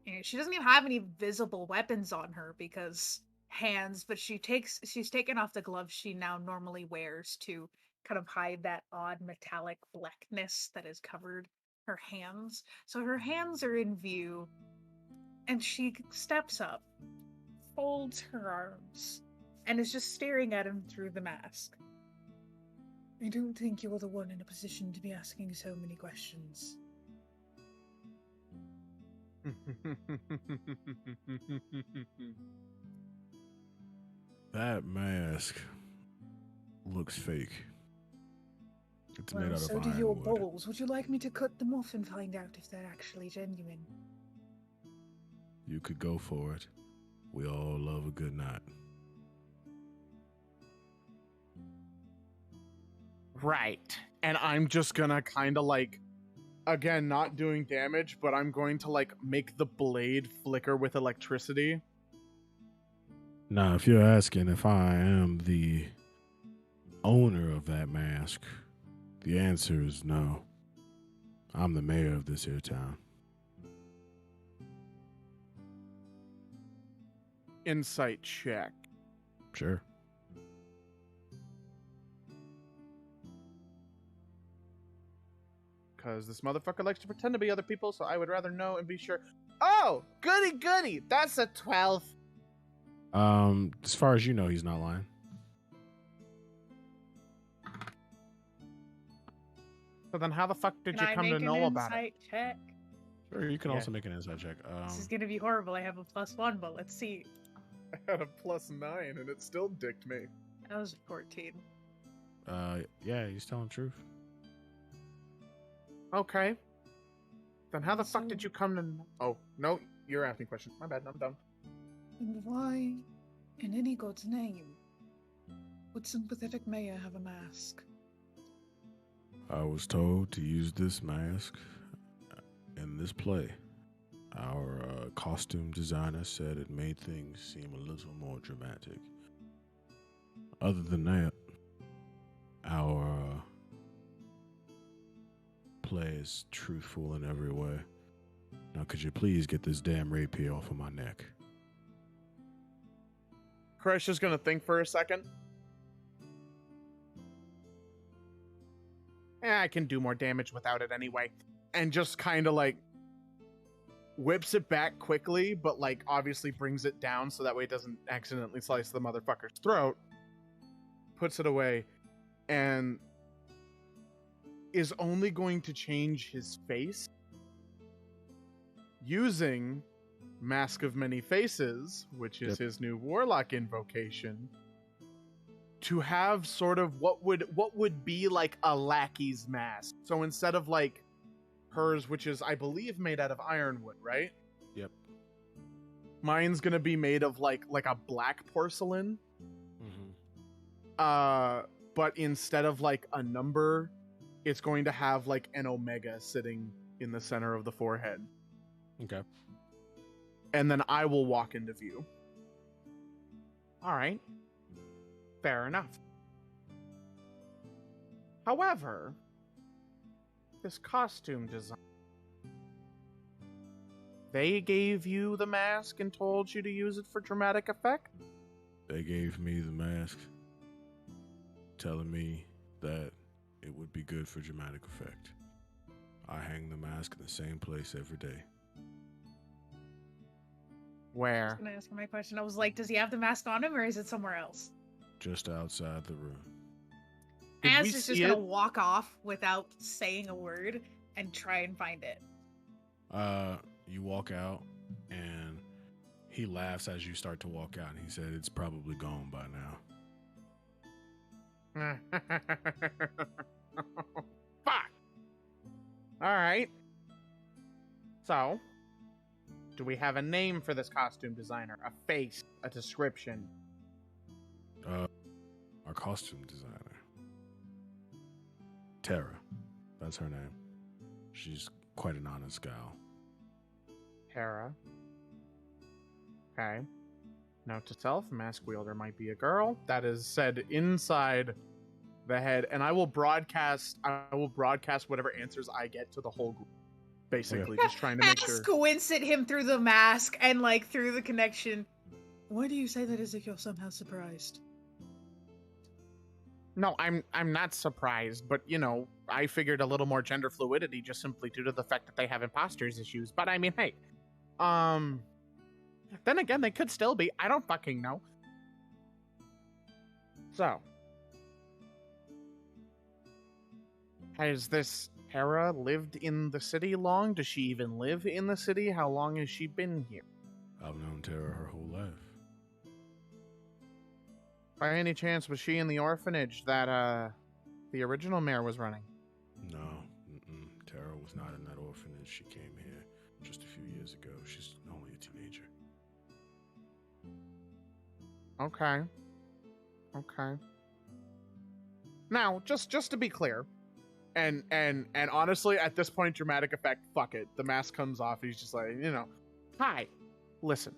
And she doesn't even have any visible weapons on her because hands, but she's taken off the gloves she now normally wears to kind of hide that odd metallic blackness that has covered her hands. So her hands are in view, and she steps up, folds her arms, and is just staring at him through the mask. I don't think you're the one in a position to be asking so many questions. That mask looks fake. It's made Well, out so of do your ironwood. balls. Would you like me to cut them off and find out if they're actually genuine? You could go for it. We all love a good knot. Right. And I'm just gonna kind of like, again, not doing damage, but I'm going to like make the blade flicker with electricity. Now, if you're asking if I am the owner of that mask, the answer is no. I'm the mayor of this here town. Insight check. Sure. Because this motherfucker likes to pretend to be other people, so I would rather know and be sure. Oh, goody goody. That's a 12. As far as you know, he's not lying. So then how the fuck did Can you I come make to an know about it? insight check? Sure, you can Yeah. also make an inside check. This is gonna be horrible. I have a +1, but let's see. I had a +9 and it still dicked me. That was a 14. Yeah, he's telling the truth. Okay. Then how the fuck So- did you come to know? Oh, no, you're asking questions. My bad, I'm done. And why, in any god's name, would sympathetic mayor have a mask? I was told to use this mask in this play. Our costume designer said it made things seem a little more dramatic. Other than that, our play is truthful in every way. Now, could you please get this damn rapier off of my neck? Crush is gonna think for a second. I can do more damage without it anyway. And just kind of like whips it back quickly, but like obviously brings it down so that way it doesn't accidentally slice the motherfucker's throat. Puts it away and is only going to change his face using Mask of Many Faces, which is Yep. his new warlock invocation, to have sort of what would be like a lackey's mask. So instead of like hers, which is I believe made out of ironwood, right? Yep. Mine's gonna be made of like a black porcelain. Mm-hmm. But instead of like a number, it's going to have like an omega sitting in the center of the forehead. Okay. And then I will walk into view. All right. Fair enough. However, this costume design. They gave you the mask and told you to use it for dramatic effect? They gave me the mask, telling me that it would be good for dramatic effect. I hang the mask in the same place every day. I Where? was gonna ask my question. I was like, does he have the mask on him or is it somewhere else? Just outside the room. Did Az we is just see gonna it? walk off without saying a word and try and find it. You walk out, and he laughs as you start to walk out, and he said, "It's probably gone by now." Fuck! Alright. So, do we have a name for this costume designer? A face? A description? Our costume designer, Tara. That's her name. She's quite an honest gal. Tara. Okay. Note to self, mask wielder might be a girl. That is said inside the head, and I will broadcast whatever answers I get to the whole group. Basically, just trying to make sure. Squints at him through the mask and like through the connection. Why do you say that as if you're somehow surprised? No, I'm not surprised, but you know, I figured a little more gender fluidity just simply due to the fact that they have imposters issues. But I mean, hey, then again, they could still be. I don't fucking know. So, Has this Hera lived in the city long? Does she even live in the city? How long has she been here? I've known Tara her whole life. By any chance, was she in the orphanage that the original mayor was running? No, Tara was not in that orphanage. She came here just a few years ago. She's only a teenager. Okay. Okay. Now, just to be clear, and honestly, at this point, dramatic effect, fuck it. The mask comes off. He's just like, hi, listen.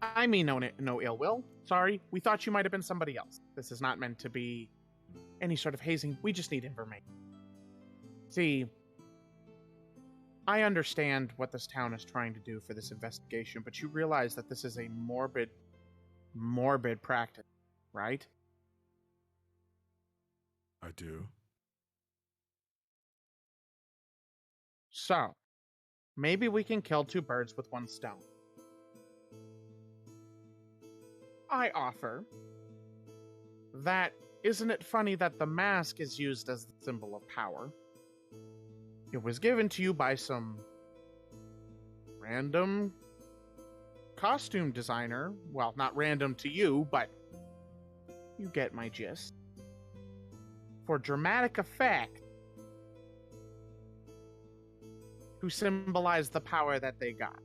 I mean no ill will. Sorry, we thought you might have been somebody else. This is not meant to be any sort of hazing. We just need information. See, I understand what this town is trying to do for this investigation, but you realize that this is a morbid practice, right? I do. So, maybe we can kill two birds with one stone. I offer that isn't it funny that the mask is used as the symbol of power? It was given to you by some random costume designer. Well, not random to you, but you get my gist. For dramatic effect, to symbolize the power that they got.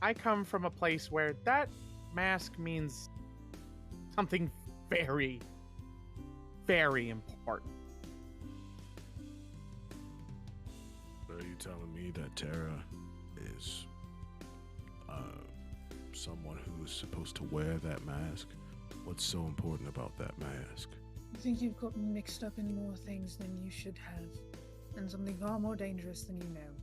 I come from a place where that mask means something very, very important. Are you telling me that Tara is someone who is supposed to wear that mask? What's so important about that mask? I think you've gotten mixed up in more things than you should have, and something far more dangerous than you know.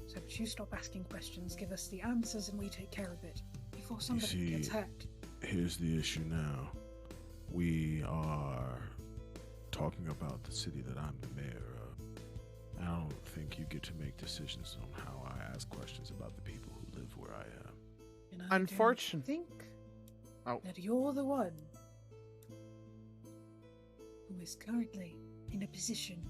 So you stop asking questions, give us the answers, and we take care of it before somebody gets hurt. Here's the issue now. We are talking about the city that I'm the mayor of. I don't think you get to make decisions on how I ask questions about the people who live where I am. And I Unfortunately, think that you're the one who is currently in a position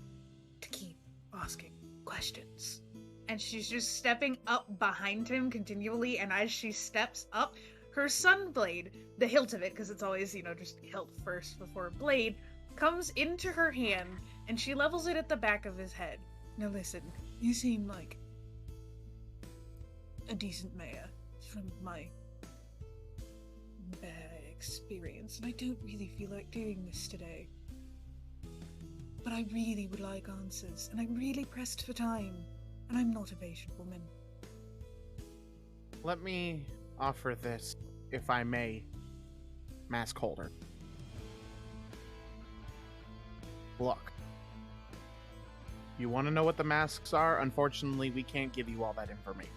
to keep asking questions. And she's just stepping up behind him continually, and as she steps up, her sunblade, the hilt of it, because it's always, just hilt first before blade, comes into her hand, and she levels it at the back of his head. Now listen, you seem like a decent mayor from my experience, and I don't really feel like doing this today. But I really would like answers, and I'm really pressed for time. And I'm not a patient woman. let me offer this, if I may, mask holder. Look. You want to know what the masks are? Unfortunately, we can't give you all that information.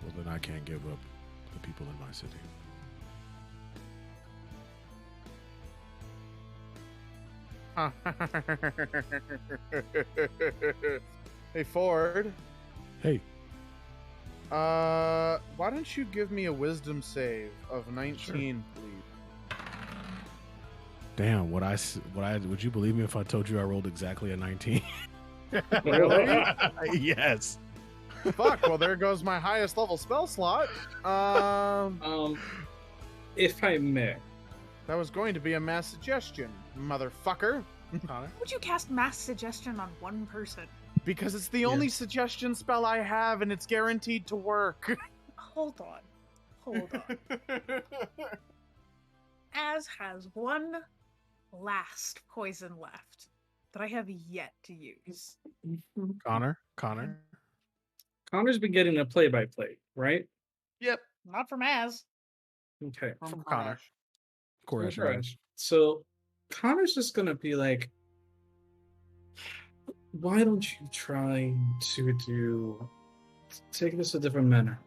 Well, then I can't give up the people in my city. Hey, Ford. Hey. Why don't you give me a wisdom save of 19, please? Damn, would you believe me if I told you I rolled exactly a 19? Really? Yes. Fuck, well there goes my highest level spell slot. If I may. That was going to be a mass suggestion, motherfucker. Why would you cast mass suggestion on one person? Because it's the only suggestion spell I have and it's guaranteed to work. Hold on. Az has one last poison left that I have yet to use. Connor? Connor's been getting a play-by-play, right? Yep. Not from Az. Okay. From Connor. Koresh. Koresh. So Connor's just gonna be like, why don't you try to take this a different manner?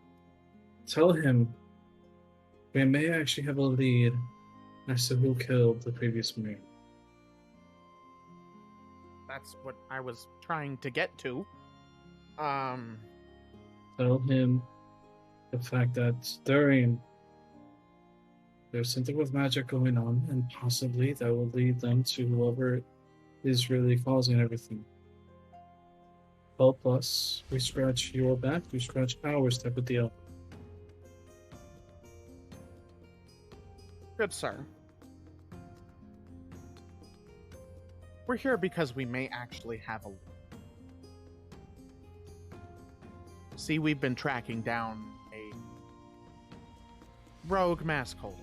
Tell him we may actually have a lead as to who killed the previous mayor. That's what I was trying to get to. Tell him the fact that during There's something with magic going on, and possibly that will lead them to whoever is really causing everything. Help us. We scratch your back, we scratch ours type of deal. Good sir. We're here because we may actually have a... See, we've been tracking down a rogue mask holder.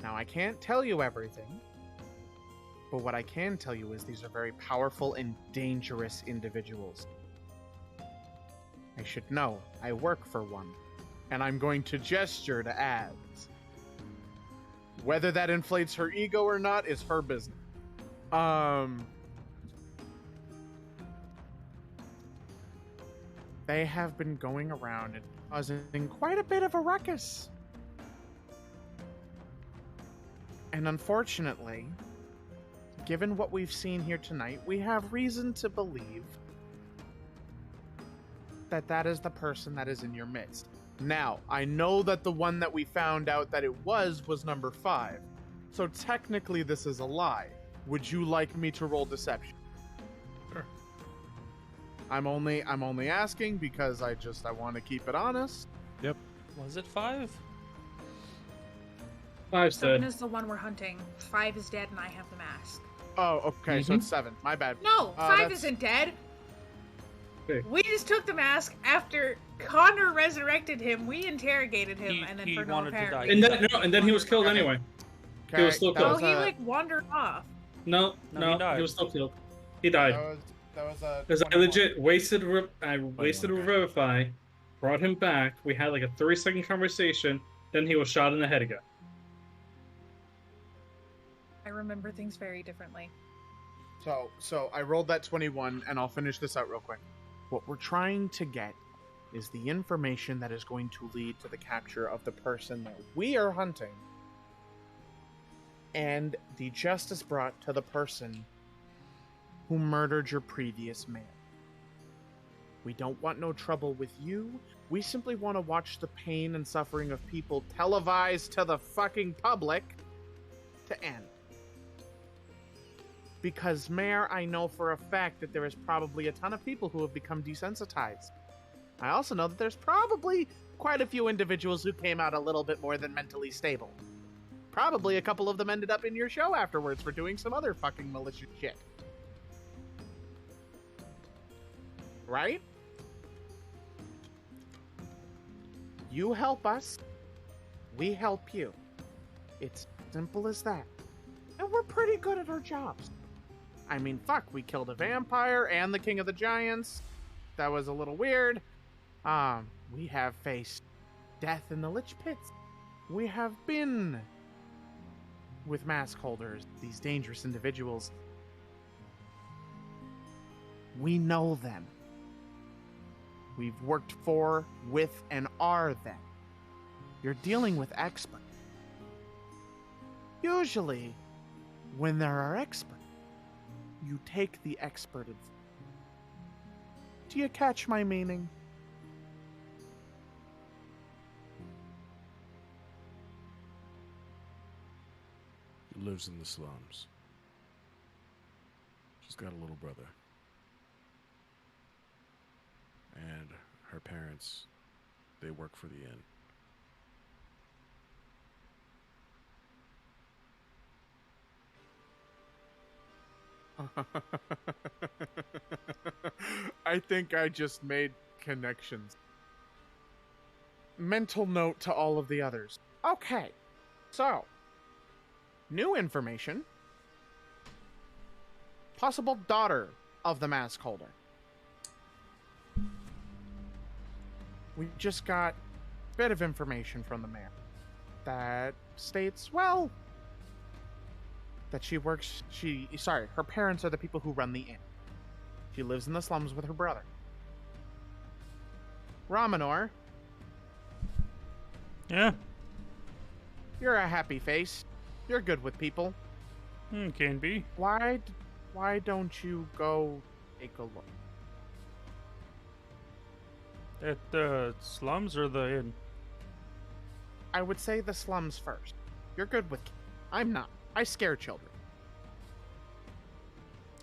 Now, I can't tell you everything, but what I can tell you is these are very powerful and dangerous individuals. I should know. I work for one, and I'm going to gesture to ads. Whether that inflates her ego or not is her business. They have been going around and causing quite a bit of a ruckus. And unfortunately, given what we've seen here tonight, we have reason to believe that that is the person that is in your midst. Now, I know that the one that we found out that it was number 5. So technically this is a lie. Would you like me to roll deception? Sure. I'm only asking because I want to keep it honest. Yep. Was it 5? 5's 7 dead. is the one we're hunting. 5 is dead, and I have the mask. Oh, okay, so it's 7. My bad. No, 5 that's- isn't dead. Okay. We just took the mask after Connor resurrected him. We interrogated him, He- and then he for no wanted to apparent die. reason- And then he was killed Okay. anyway. Okay, He was still that killed. Oh, was he a- like wandered off. No, No, he died. he was still killed. He died. that was a Because I 21. legit wasted a 21. revivify, brought him back. We had like a 30-second conversation. Then he was shot in the head again. I remember things very differently. So I rolled that 21, and I'll finish this out real quick. What we're trying to get is the information that is going to lead to the capture of the person that we are hunting, and the justice brought to the person who murdered your previous man. We don't want no trouble with you. We simply want to watch the pain and suffering of people televised to the fucking public to end. Because, Mayor, I know for a fact that there is probably a ton of people who have become desensitized. I also know that there's probably quite a few individuals who came out a little bit more than mentally stable. Probably a couple of them ended up in your show afterwards for doing some other fucking malicious shit. Right? You help us, we help you. It's simple as that. And we're pretty good at our jobs. I mean, fuck, we killed a vampire and the King of the Giants. That was a little weird. We have faced death in the Lich Pits. We have been with mask holders, these dangerous individuals. We know them. We've worked for, with, and are them. You're dealing with experts. Usually, when there are experts, you take the expert advice. Do you catch my meaning? He lives in the slums. She's got a little brother. And her parents, they work for the inn. I think I just made connections. Mental note to all of the others. Okay, so new information. Possible daughter of the mask holder. We just got a bit of information from the mayor that states, well, that her parents are the people who run the inn. She lives in the slums with her brother. Ramanor, Yeah. you're a happy face. You're good with people. Can be. Why don't you go take a look? At the slums or the inn? I would say the slums first. You're good with kids. I'm not. I scare children.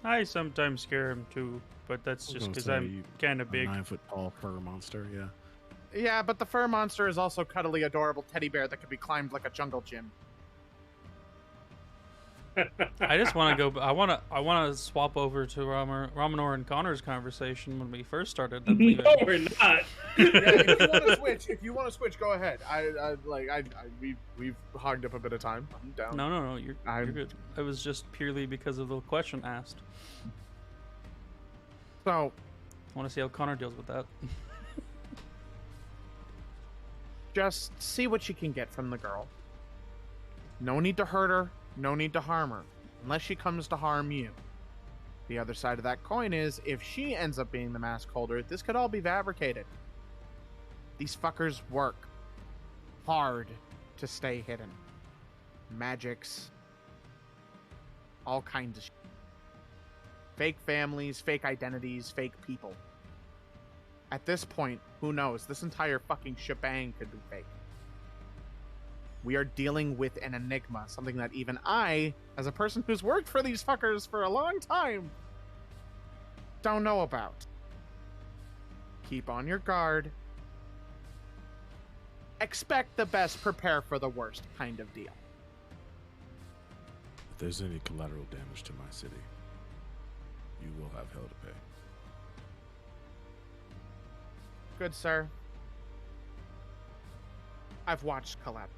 I sometimes scare him too, but that's just because I'm kind of big. 9-foot tall fur monster, yeah. Yeah, but the fur monster is also cuddly, adorable teddy bear that could be climbed like a jungle gym. I just want to go. I want to swap over to Ramanor and Connor's conversation when we first started. No, we're not. If you want to switch, go ahead. We've hogged up a bit of time. I'm down. No, you're good. It was just purely because of the question asked. So, I want to see how Connor deals with that. just see what you can get from the girl. No need to hurt her. No need to harm her, unless she comes to harm you. The other side of that coin is, if she ends up being the mask holder, this could all be fabricated. These fuckers work hard to stay hidden. Magics. All kinds of shit. Fake families, fake identities, fake people. At this point, who knows? This entire fucking shebang could be fake. We are dealing with an enigma, something that even I, as a person who's worked for these fuckers for a long time, don't know about. Keep on your guard. Expect the best, prepare for the worst kind of deal. If there's any collateral damage to my city, you will have hell to pay. Good, sir. I've watched Collateral.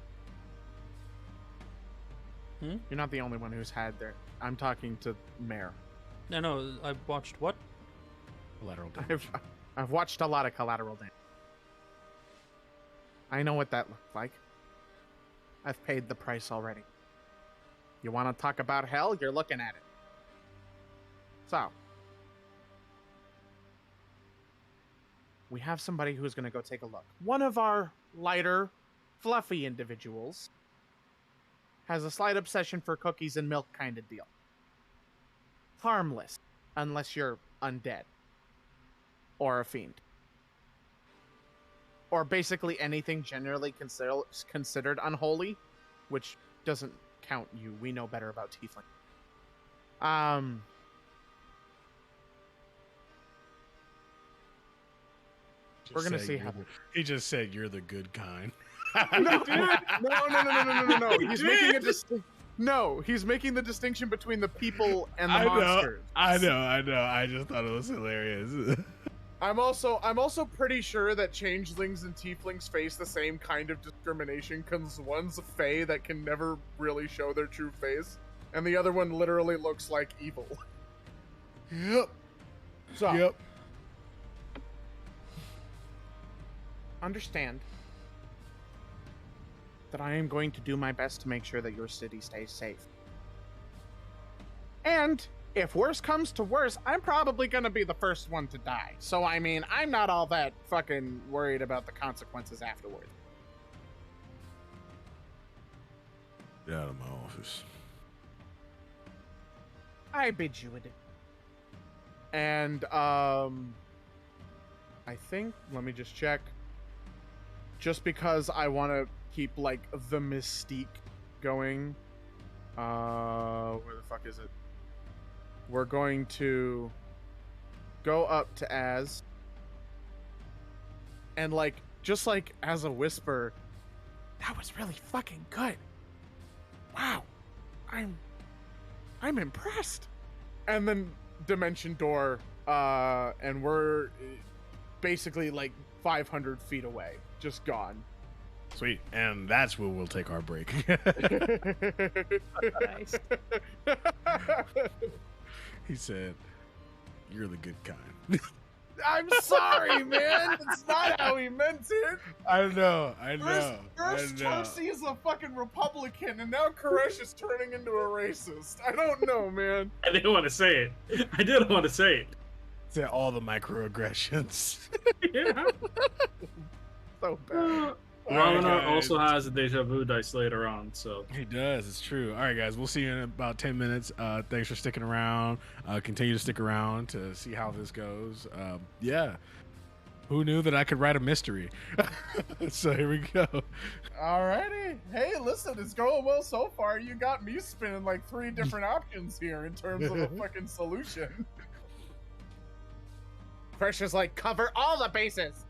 You're not the only one who's had their... I'm talking to Mayor. No, I watched what? Collateral damage. I've watched a lot of Collateral damage. I know what that looked like. I've paid the price already. You want to talk about hell? You're looking at it. So, we have somebody who's going to go take a look. One of our lighter, fluffy individuals has a slight obsession for cookies and milk kind of deal. Harmless, unless you're undead. Or a fiend. Or basically anything generally considered unholy, which doesn't count you. We know better about tiefling. We're gonna see how. He just said you're the good kind. No. He's making a No, he's making the distinction between the people and the monsters. I know. I just thought it was hilarious. I'm also pretty sure that changelings and tieflings face the same kind of discrimination, because one's a fae that can never really show their true face, and the other one literally looks like evil. Yep. So, Yep. Understand that I am going to do my best to make sure that your city stays safe. And if worse comes to worse, I'm probably going to be the first one to die. So, I mean, I'm not all that fucking worried about the consequences afterward. Get out of my office. I bid you adieu. And, I think, let me just check. Just because I want to keep, like, the mystique going. Where the fuck is it? We're going to go up to Az. And, like, just like as a whisper, that was really fucking good. Wow. I'm impressed. And then Dimension Door, and we're basically like 500 feet away. Just gone. Sweet. And that's where we'll take our break. Nice. He said, you're the good kind. I'm sorry, man. That's not how he meant it. I know. First Percy is a fucking Republican, and now Koresh is turning into a racist. I don't know, man. I didn't want to say it. I didn't want to say it. Said all the microaggressions. Yeah. So bad. Ragnar also has a deja vu dice later on, so He does. It's true. All right, guys. We'll see you in about 10 minutes. Thanks for sticking around. Continue to stick around to see how this goes. Yeah. Who knew that I could write a mystery? So here we go. Alrighty. Hey, listen, it's going well so far. You got me spinning like 3 different options here in terms of a fucking solution. Pressure's like, cover all the bases.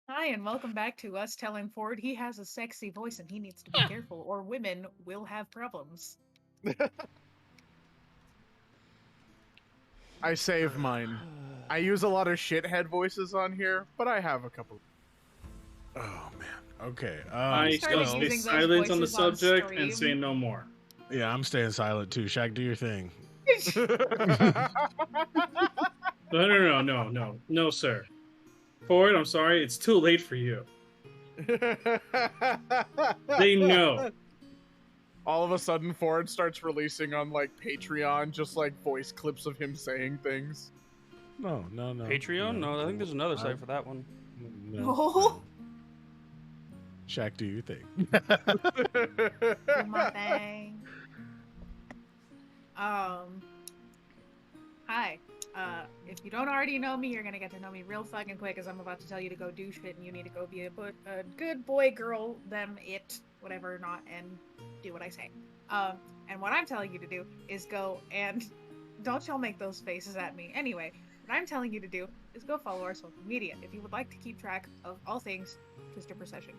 Hi, and welcome back to us telling Ford he has a sexy voice and he needs to be careful, or women will have problems. I save mine. I use a lot of shithead voices on here, but I have a couple. Oh man. Okay. I started shall stay using those silent on the voices on subject and say stream. no more. yeah, I'm staying silent too. Shaq, do your thing. No, sir. Ford, I'm sorry, it's too late for you. They know. All of a sudden, Ford starts releasing on like Patreon just like voice clips of him saying things. No. Patreon? No, I think there's another site for that one. No. Shaq, do your thing. Do my thing. Hi. If you don't already know me, you're gonna get to know me real fucking quick, as I'm about to tell you to go do shit, and you need to go be a good boy, girl, them, it, whatever, not, and do what I say. And what I'm telling you to do is go and don't y'all make those faces at me. Anyway, what I'm telling you to do is go follow our social media if you would like to keep track of all things Twister Procession.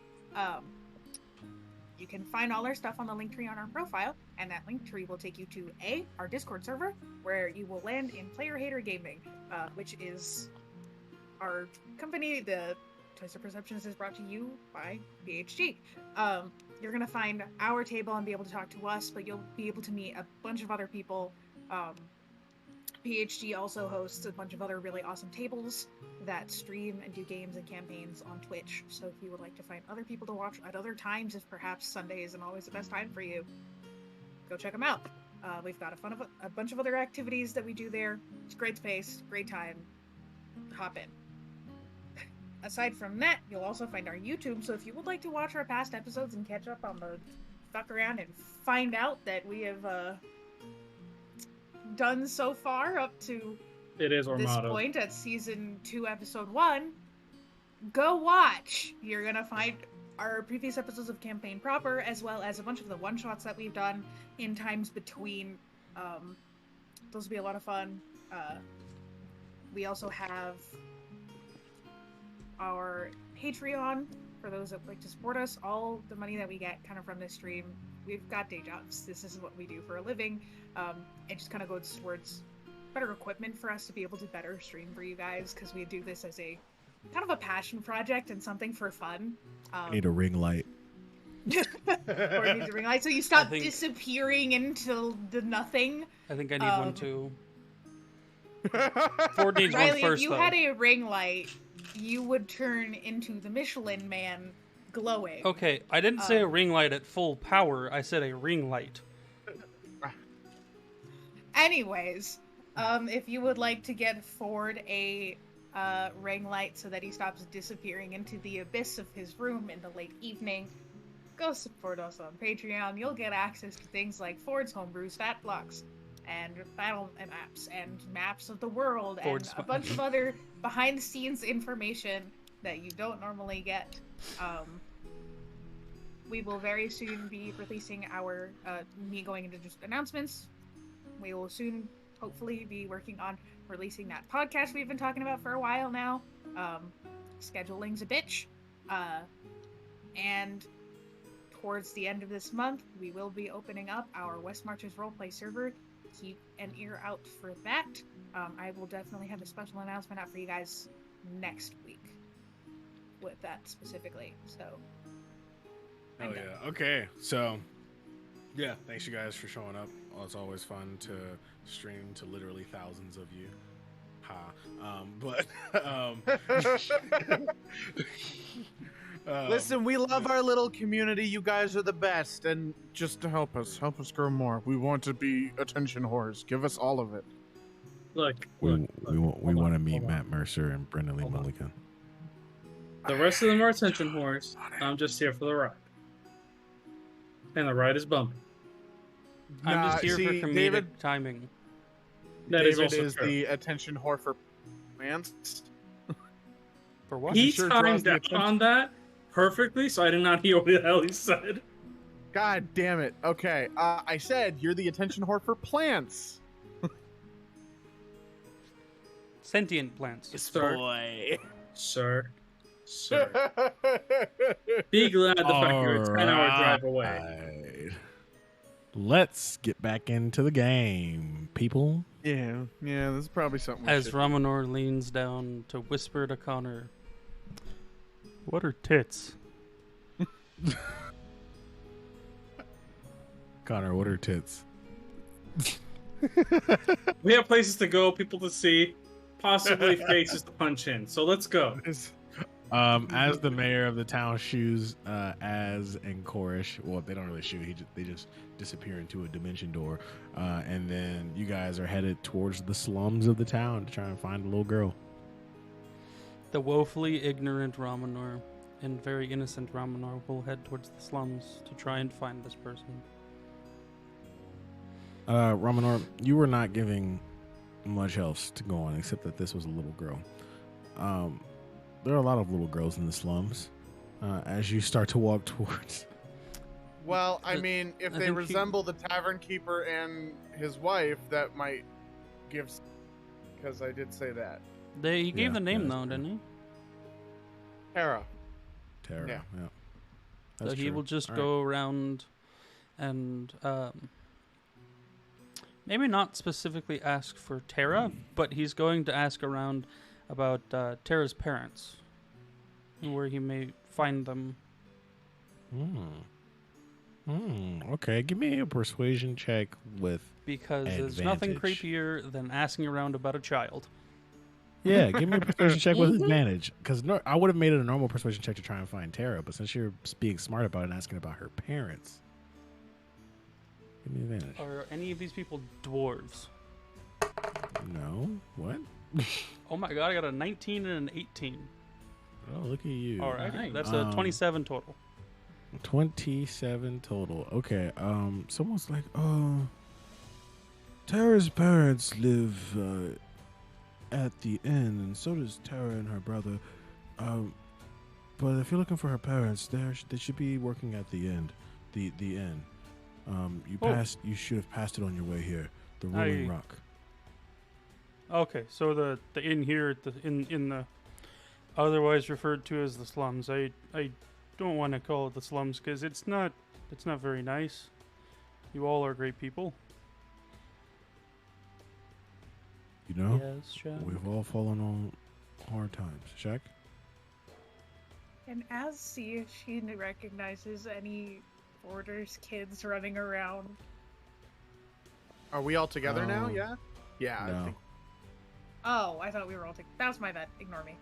You can find all our stuff on the link tree on our profile, and that link tree will take you to our Discord server, where you will land in Player Hater Gaming, which is our company. The Twister Perceptions is brought to you by BHG. You're gonna find our table and be able to talk to us, but you'll be able to meet a bunch of other people. PhD also hosts a bunch of other really awesome tables that stream and do games and campaigns on Twitch. So if you would like to find other people to watch at other times, if perhaps Sunday isn't always the best time for you, go check them out. We've got a bunch of other activities that we do there. It's great space, great time. Hop in. Aside from that, you'll also find our YouTube. So if you would like to watch our past episodes and catch up on the fuck around and find out that we have done so far up to this point at season 2 episode 1, go watch. You're gonna find our previous episodes of Campaign Proper, as well as a bunch of the one-shots that we've done in times between. Those will be a lot of fun. We also have our Patreon for those that like to support us. All the money that we get kind of from this stream, we've got day jobs. This is what we do for a living. It just kind of goes towards better equipment for us to be able to better stream for you guys, because we do this as a kind of a passion project and something for fun. I need a ring light. Or needs a ring light, so you stop disappearing into the nothing. I think I need one too. Ford needs Riley, one first, if you though. had a ring light, you would turn into the Michelin Man, glowing. Okay, I didn't say a ring light at full power. I said a ring light. Anyways, if you would like to get Ford a ring light so that he stops disappearing into the abyss of his room in the late evening, go support us on Patreon. You'll get access to things like Ford's homebrew stat blocks, and battle maps, and maps of the world, and a bunch of other behind-the-scenes information that you don't normally get. We will very soon be releasing our, me going into just announcements. We will soon, hopefully, be working on releasing that podcast we've been talking about for a while now. Scheduling's a bitch. And towards the end of this month, we will be opening up our West Marches roleplay server. Keep an ear out for that. I will definitely have a special announcement out for you guys next week with that specifically. So, Oh yeah. Okay. So, yeah. Thanks you guys for showing up. Well, it's always fun to stream to literally thousands of you. Listen, we love our little community. You guys are the best, and just to help us grow more. We want to be attention whores. Give us all of it. We want to meet Matt Mercer and Brendan Lee Mulligan. The rest of them are attention whores. I'm just here for the ride. And the ride is bumpy. I'm just here for comedic David, timing. David is the attention whore for plants. For what? He sure timed draws the on that perfectly, so I did not hear what the hell he said. God damn it. Okay, I said you're the attention whore for plants. Sentient plants. Sir. sir. Be glad the fact you're a 10-hour drive away. Alright. Let's get back into the game, people. Yeah, this is probably something we As should Ramanor leans down to whisper to Connor, "What are tits?" Connor, what are tits? We have places to go, people to see, possibly faces to punch in. So let's go. As the mayor of the town shoos Az and Korish, well, they don't really shoot. They just disappear into a dimension door, and then you guys are headed towards the slums of the town to try and find a little girl. The woefully ignorant Ramanor and very innocent Ramanor will head towards the slums to try and find this person. Ramanor, you were not giving much else to go on except that this was a little girl. There are a lot of little girls in the slums. As you start to walk towards. Well, I mean, if I they think resemble the tavern keeper and his wife, that might give. Because I did say that. He gave Yeah, the name yeah, though, that's didn't he? Tara. Tara. Yeah. Yeah. So That's he true. will just All go around and maybe not specifically ask for Tara, but he's going to ask around about Tara's parents, and where he may find them. Okay, give me a persuasion check with. Because there's nothing Advantage. creepier than asking around about a child. Yeah, give me a persuasion check with advantage. Because I would have made it a normal persuasion check to try and find Tara, but since you're being smart about it and asking about her parents, give me advantage. Are any of these people dwarves? No? What? Oh my god, I got a 19 and an 18. Oh, look at you. All right, Nice. that's a 27 total. 27 total. Okay. Someone's like, Tara's parents live at the inn, and so does Tara and her brother. But if you're looking for her parents, they should be working at the end, the inn. You should have passed it on your way here. The Rolling Rock. Okay, so the inn here, in the otherwise referred to as the slums. I don't want to call it the slums because it's not very nice. You all are great people. You know, Yes, Shaq. we've all fallen on hard times. Shaq? And as see if she recognizes any Borders kids running around. Are we all together now? Um, Yeah? Yeah. I No. think Oh, I thought we were all together. That was my bad. Ignore me.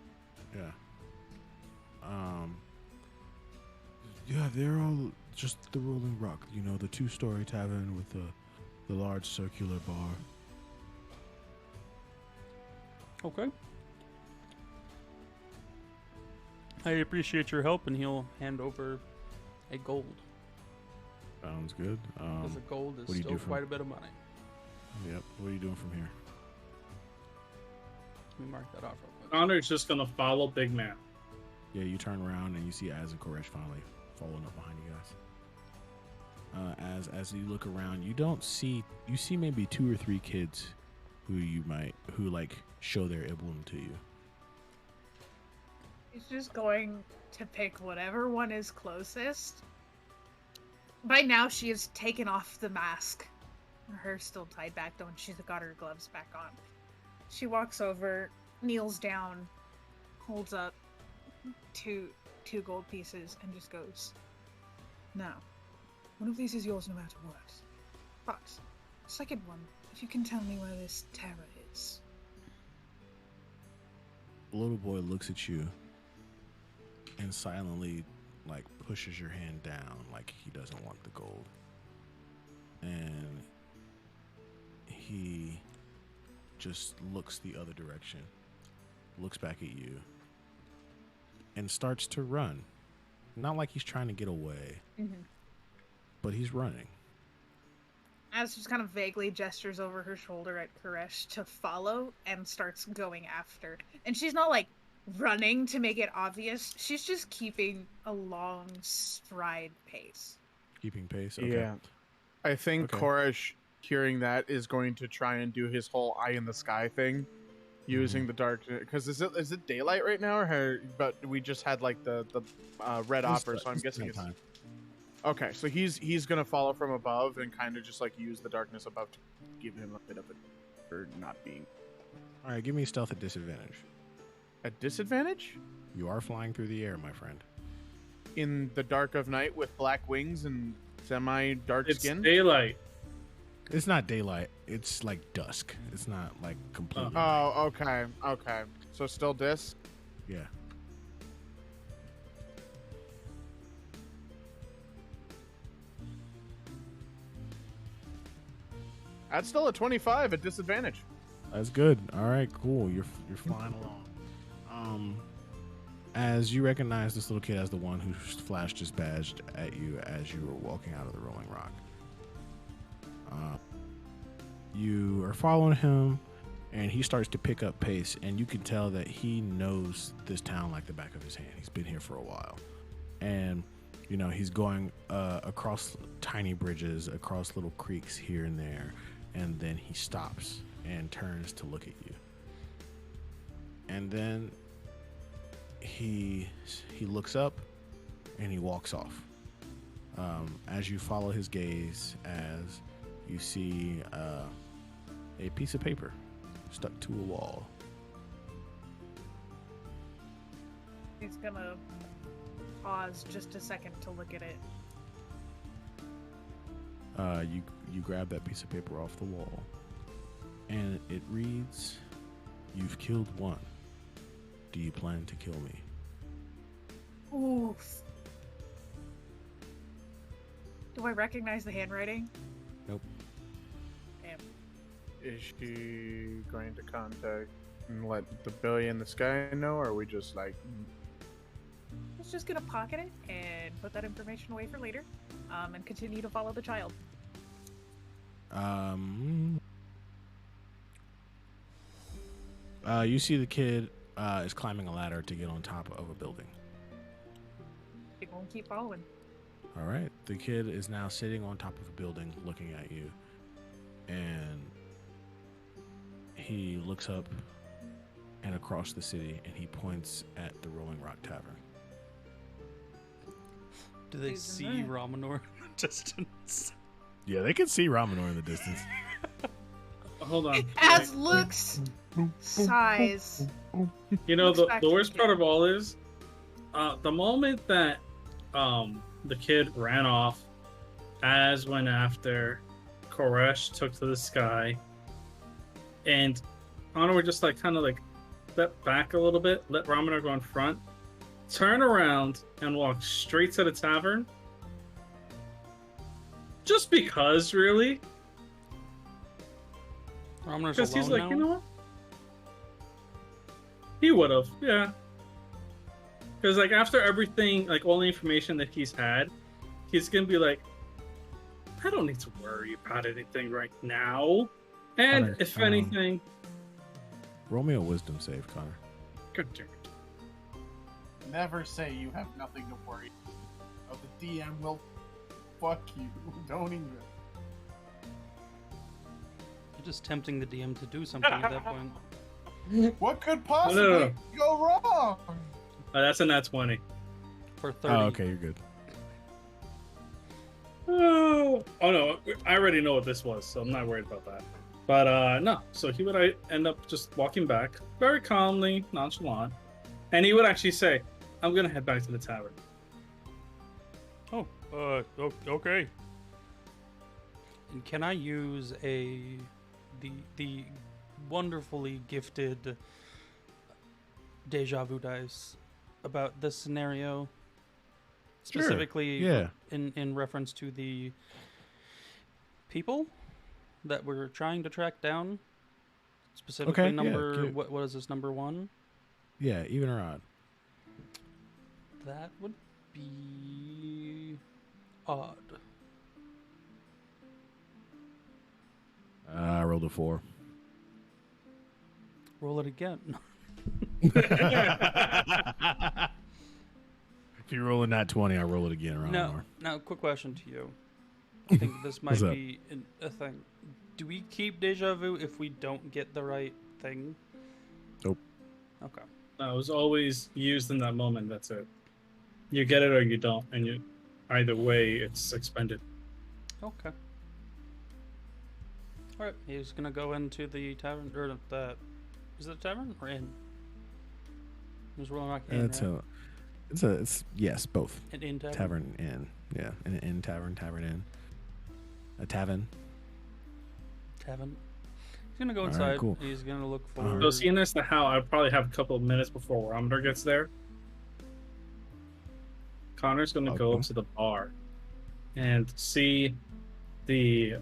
Yeah. Yeah, they're all just the Rolling Rock. You know, the 2-story tavern with the large circular bar. Okay. I appreciate your help, and he'll hand over a gold. Sounds good. Because a gold is what do you still do from- quite a bit of money. Yep. What are you doing from here? Let me mark that off real quick. Connor's just gonna follow Big Man. Yeah, you turn around and you see Az and Koresh finally following up behind you guys. As you look around, you see maybe 2 or 3 kids who like show their emblem to you. He's just going to pick whatever one is closest. By now, she has taken off the mask. Her hair's still tied back, though, and she's got her gloves back on. She walks over, kneels down, holds up two gold pieces, and just goes, "Now, one of these is yours no matter what. But, second one, if you can tell me where this Tara is." The little boy looks at you and silently like pushes your hand down like he doesn't want the gold. And he just looks the other direction, looks back at you, and starts to run. Not like he's trying to get away, but he's running. As just kind of vaguely gestures over her shoulder at Koresh to follow and starts going after. And she's not like running to make it obvious. She's just keeping a long stride pace. Keeping pace? Okay. Yeah. I think Okay. Koresh, hearing that, is going to try and do his whole eye in the sky thing using the dark, because is it daylight right now, but we just had like the red offer, so I'm guessing it's time. okay. So he's gonna follow from above and kind of just like use the darkness above to give him a bit of a for not being All right, give me stealth at disadvantage. at disadvantage You are flying through the air, my friend. in the dark of night with black wings and semi-dark It's skin. daylight. It's not daylight. It's like dusk. It's not like completely. Oh, okay. So still dis. Yeah. That's still a 25 at disadvantage. That's good. All right, cool. You're flying along. As you recognize this little kid as the one who flashed his badge at you as you were walking out of the Rolling Rock. You are following him, and he starts to pick up pace, and you can tell that he knows this town like the back of his hand. He's been here for a while, and you know he's going across tiny bridges, across little creeks here and there, and then he stops and turns to look at you, and then he looks up and he walks off. As you follow his gaze, as you see a piece of paper stuck to a wall. He's gonna pause just a second to look at it. You grab that piece of paper off the wall, and it reads, "You've killed one. Do you plan to kill me?" Oof. Do I recognize the handwriting? Nope. Damn. Is she going to contact and let the Billy in the sky know, or are we just like... I was just gonna pocket it and put that information away for later, and continue to follow the child. You see the kid is climbing a ladder to get on top of a building. Keep on, keep following. All right. The kid is now sitting on top of a building looking at you, and he looks up and across the city, and he points at the Rolling Rock Tavern. Do they He's see in there. Ramanor in the distance? Yeah, they can see Ramanor in the distance. Hold on. As looks, size. You know, Looks back the to worst the part kid. of all is the moment that the kid ran off, as went after Koresh took to the sky, and Honor just like kind of like step back a little bit, let Ramanar go in front, turn around and walk straight to the tavern. Just because, really. Ramanor's Because he's alone like, now? you know what? He would have, yeah. Because like after everything, like all the information that he's had, he's gonna be like, I don't need to worry about anything right now. And Connor, if anything, Roll me a wisdom save, Connor. good damn it. Never say you have nothing to worry about. The DM will fuck you. Don't even. You're just tempting the DM to do something at that point. What could possibly No. go wrong? That's a nat 20. For 30. Oh, okay, you're good. Oh no, I already know what this was, so I'm not worried about that. But no, so he would end up just walking back very calmly, nonchalant, and he would actually say, I'm gonna head back to the tavern. Oh, okay. And can I use the wonderfully gifted deja vu dice about this scenario? Sure, Specifically, yeah. in reference to the people that we're trying to track down. Specifically, Okay, yeah, number give- what is this, number 1? Yeah, even or odd. That would be odd. I rolled a 4. Roll it again. If you roll a nat 20, I roll it again around Now, more. now, quick question to you. I think this might What's up? be a thing. Do we keep deja vu if we don't get the right thing? Nope. Okay. No, it was always used in that moment. That's it. You get it or you don't, and you either way, it's expended. Okay. All right. He's gonna go into the tavern or the. Is it a tavern or inn? It was Rolling Rock Inn, right? It's yes, both. An inn tavern. Tavern inn. Yeah, an inn tavern inn. A tavern. Tavern. He's gonna go All right, inside. cool. He's gonna look for. So seeing as to how I probably have a couple of minutes before Rometer gets there, Connor's going to go Okay. up to the bar and see the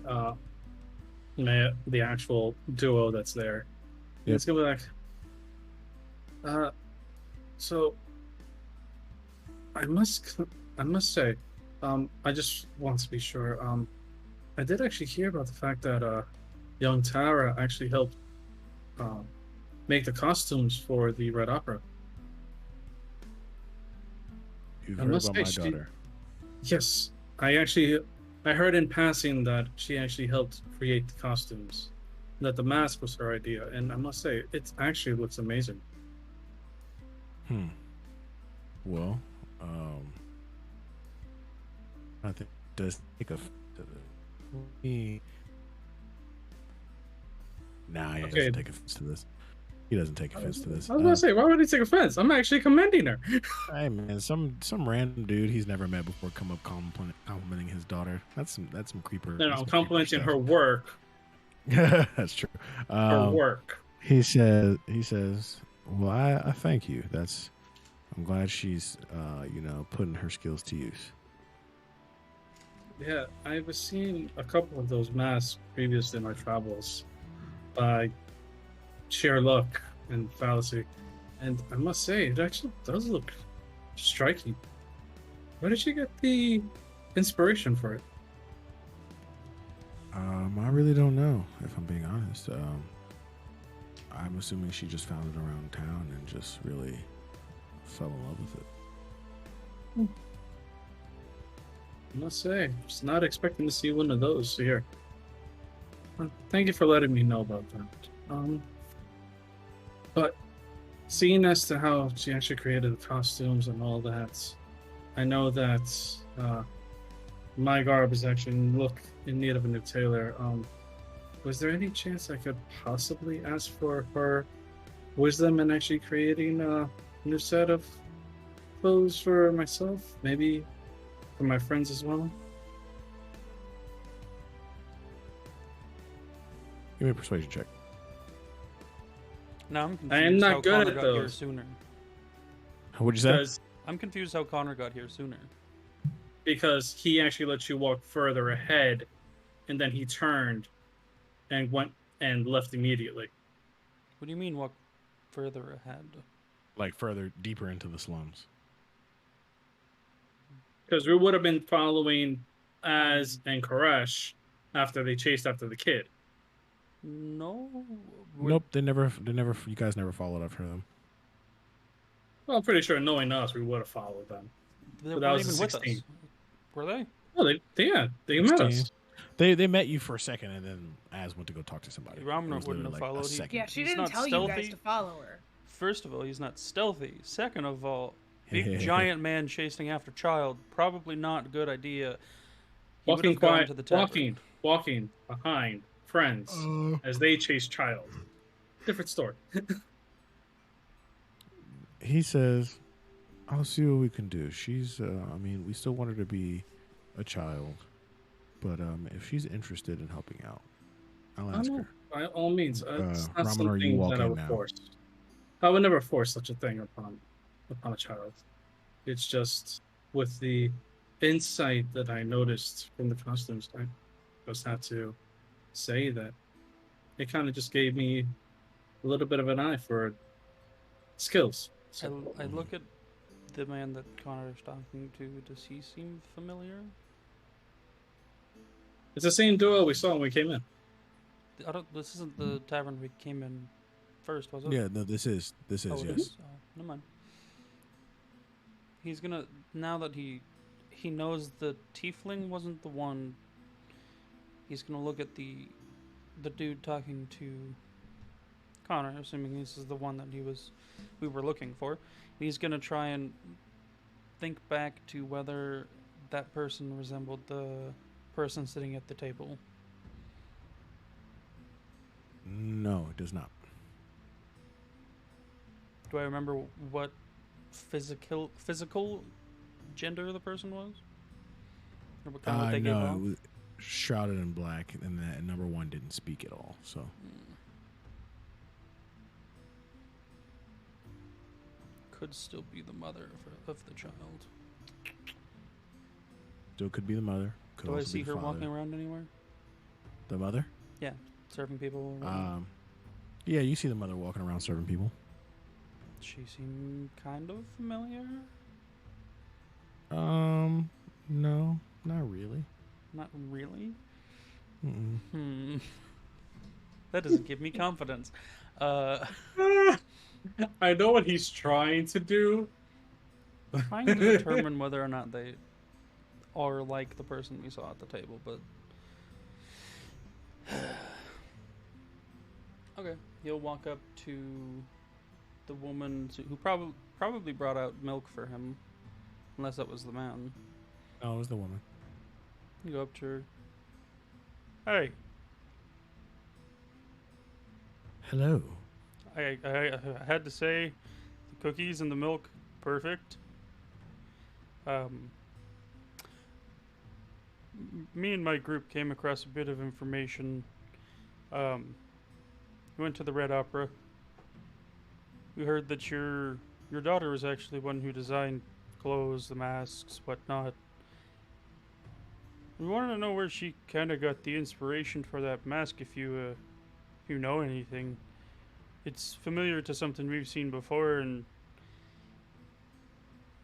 actual duo that's there. And Yep. it's going to be like, so I must say, I just want to be sure. I did actually hear about the fact that young Tara actually helped make the costumes for the Red Opera. You've I heard must about my say, daughter. Yes, I heard in passing that she actually helped create the costumes, that the mask was her idea, and I must say, it actually looks amazing. Well, I think it does take offense to this. Nah, he Okay. doesn't take offense to this. He doesn't take offense to this. I was gonna say, why would he take offense? I'm actually commending her. Hey man, some random dude he's never met before come up complimenting his daughter. That's some creeper. No, that's I'm some complimenting creeper her work. stuff. That's true. Her work. He says, well, I thank you. I'm glad she's putting her skills to use. Yeah, I was seeing a couple of those masks previously in my travels by sheer luck and fallacy. And I must say, it actually does look striking. Where did you get the inspiration for it? I really don't know, if I'm being honest. I'm assuming she just found it around town and just really fell in love with it. I must say, just not expecting to see one of those here. Thank you for letting me know about that. But seeing as to how she actually created the costumes and all that, I know that my garb is actually in need of a new tailor. Was there any chance I could possibly ask for her wisdom in actually creating a new set of clothes for myself? Maybe for my friends as well? Give me a persuasion check. Now I'm confused I am not how good Connor at got here those. sooner. What'd you say? I'm confused how Connor got here sooner. Because he actually let you walk further ahead, and then he turned and went and left immediately. What do you mean walk further ahead? Like further deeper into the slums. Because we would have been following Az and Koresh after they chased after the kid. No. Nope, they never. You guys never followed after them. Well, I'm pretty sure knowing us, we would have followed them. They But that weren't was even a with us. Were they? Oh, they met 16. us. They met you for a second, and then Az went to go talk to somebody. Ramna It was wouldn't literally have followed. a second. Yeah, she He's didn't not tell you guys stealthy. to follow her. First of all, he's not stealthy. Second of all, big giant man chasing after child, probably not a good idea. He would Walking have gone quiet, to the tavern. walking behind friends as they chase child. Different story. He says, "I'll see what we can do. She's. We still want her to be a child, but if she's interested in helping out, I'll ask her." By all means, it's not Ramen, are you something that I walking would now? force. I would never force such a thing upon a child. It's just with the insight that I noticed from the costumes, I just had to say that it kind of just gave me a little bit of an eye for skills. I look at the man that Connor is talking to. Does he seem familiar? It's the same duo we saw when we came in. This isn't the tavern we came in first, was it? Yeah, no, this is Oh, it yes. is? Oh, never mind. He's gonna, now that he knows the tiefling wasn't the one, he's gonna look at the dude talking to Connor, assuming this is the one that we were looking for. He's gonna try and think back to whether that person resembled the person sitting at the table. No, it does not. Do I remember what physical gender the person was? Or what kind of they gave No, off? it was shrouded in black, and that number one didn't speak at all. So Could still be the mother of the child. still could be the mother. Could Do I also see be the her father. walking around anywhere? The mother? Serving people? around? Yeah, you see the mother walking around serving people. She seemed kind of familiar. No, not really. Not really. Mm-mm. That doesn't give me confidence. I know what he's trying to do. Trying to determine whether or not they are like the person we saw at the table, but okay, he'll walk up to the woman who probably brought out milk for him, unless that was the man. No, it was the woman. You go up to her. Hey, Hello. I had to say, the cookies and the milk, perfect. Me and my group came across a bit of information. We went to the Red Opera. We heard that your daughter was actually one who designed clothes, the masks, whatnot. We wanted to know where she kind of got the inspiration for that mask. If you know anything, it's familiar to something we've seen before, and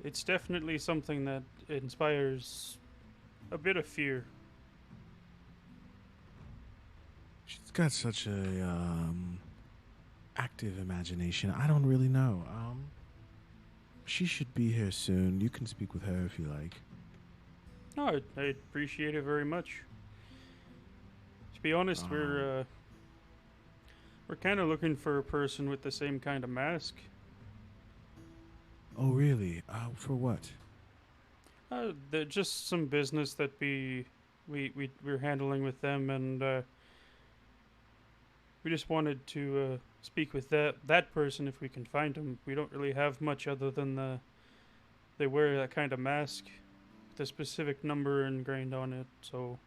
it's definitely something that inspires a bit of fear. She's got such a active imagination. I don't really know. She should be here soon. You can speak with her if you like. No, I appreciate it very much. To be honest, we're kind of looking for a person with the same kind of mask. Oh, really? For what? Just some business that we're handling with them, and we just wanted to speak with that person if we can find him. We don't really have much other than they wear that kind of mask, with a specific number ingrained on it. So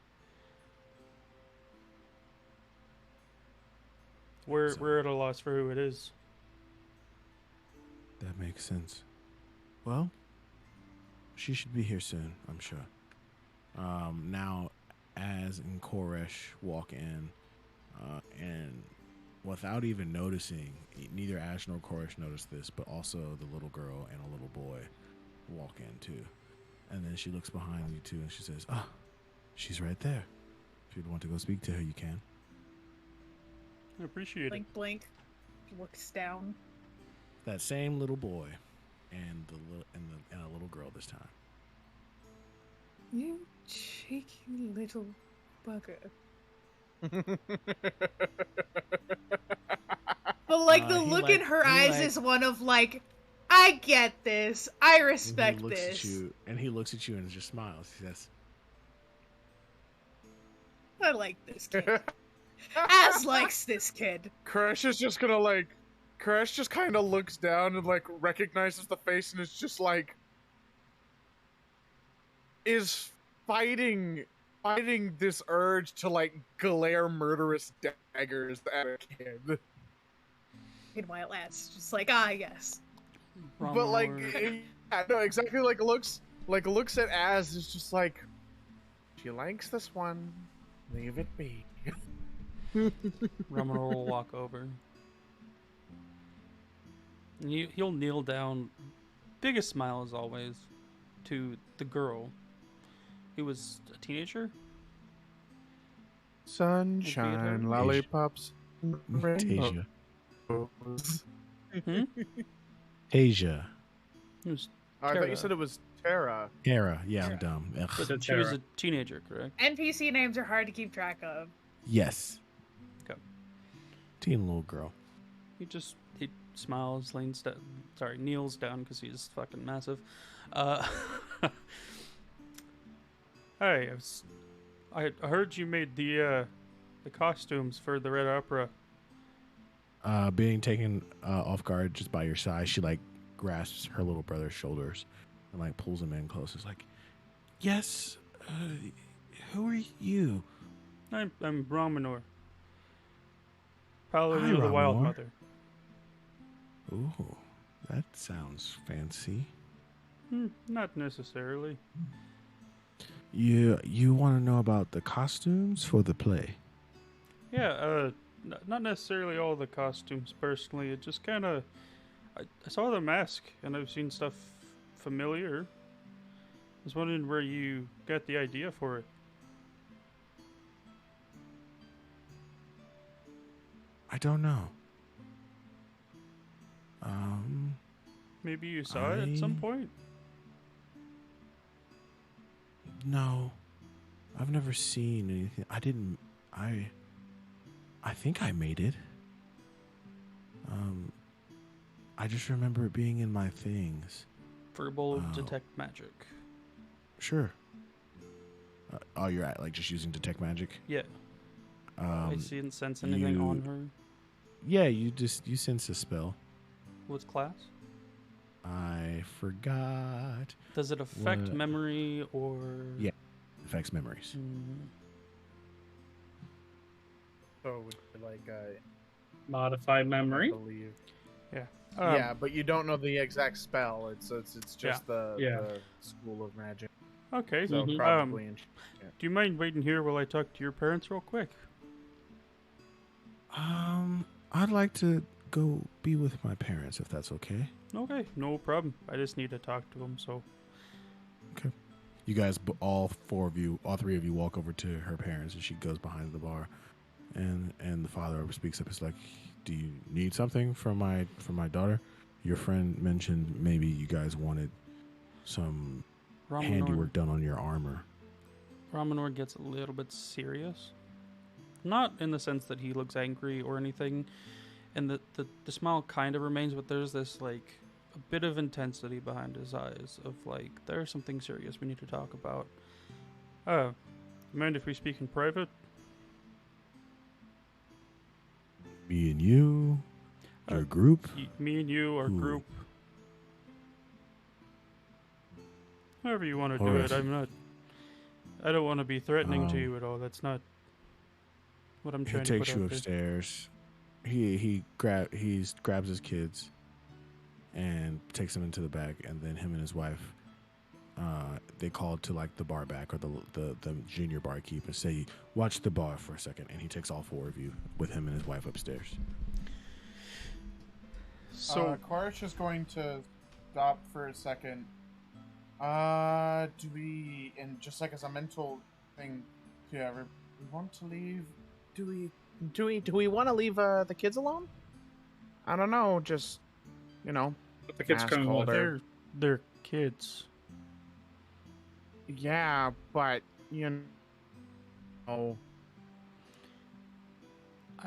we're at a loss for who it is. That makes sense. Well, she should be here soon, I'm sure. Now, Az and Koresh walk in, and without even noticing, neither Ash nor Koresh noticed this, but also the little girl and a little boy walk in too. And then she looks behind you too, and she says, "Ah, she's right there. If you'd want to go speak to her, you can." I appreciate it. Blink, blink. Looks down. That same little boy, and a little girl this time. You cheeky little bugger. But like the He look in her eyes is one of like, I get this. I respect he looks this. At you, and he looks at you and just smiles. He says, I like this kid. Az likes this kid. Crash is just gonna like. Crash just kind of looks down and like recognizes the face and is just like. Is fighting this urge to like glare murderous daggers at a kid. Meanwhile, Az just like, yes. But like, yeah, no, exactly. Like looks at Az is just like, she likes this one. Leave it be. Romano will walk over. And he'll kneel down, biggest smile as always, to the girl, who was a teenager. Sunshine, lollipops, Tasia. Hmm? Tasia. It was I thought Tara. you said it was Tara. Tara. Yeah, I'm dumb. Ugh. But She was a teenager, correct? NPC names are hard to keep track of. Yes. Okay. Teen little girl. He smiles, kneels down because he's fucking massive. Hey, I heard you made the costumes for the Red Opera. Being taken off guard just by your size, she like grasps her little brother's shoulders and like pulls him in close. It's like, yes, who are you? I'm Romanor. Paladin Hi, of the Wild Romanor. Mother. Ooh, that sounds fancy. Not necessarily. You want to know about the costumes for the play? Yeah, not necessarily all the costumes personally. It just kind of... I saw the mask, and I've seen stuff familiar. I was wondering where you got the idea for it. I don't know. Maybe you saw it at some point? No. I've never seen anything. I think I made it. I just remember it being in my things. Verbal detect magic. Sure. You're at like just using detect magic? Yeah. I see and sense anything you- on her. Yeah, you sense a spell. What's class? I forgot. Does it affect What? memory or... Yeah. Affects memories. So would you like Modify I memory. believe. Um, Yeah, but you don't know the exact spell. It's just Yeah. the school of magic. Okay. So Mhm. probably Do you mind waiting here while I talk to your parents real quick? I'd like to go be with my parents if that's okay. Okay, no problem. I just need to talk to them, so... You guys, all three of you walk over to her parents, and she goes behind the bar, and the father speaks up. It's like, "Do you need something from my daughter? Your friend mentioned maybe you guys wanted some handiwork done on your armor." Romanor gets a little bit serious. Not in the sense that he looks angry or anything, and the smile kind of remains, but there's this, like, a bit of intensity behind his eyes of, like, there's something serious we need to talk about. Mind if we speak in private? Me and you, your Uh, group. Me and you, our Ooh. group. However you want to do Alright. it, I don't want to be threatening to Um, you at all. That's not what I'm He trying to takes put you out there. upstairs. He grabs his kids and takes them into the back, and then him and his wife they call to like the bar back or the junior barkeep and say, "Watch the bar for a second." And he takes all four of you with him and his wife upstairs. So, Korish is going to stop for a second. Do we, and just like as a mental thing, we want to leave? Do we want to leave the kids alone? I don't know. Just But the kid's Ask coming with holder. they're kids. yeah, but I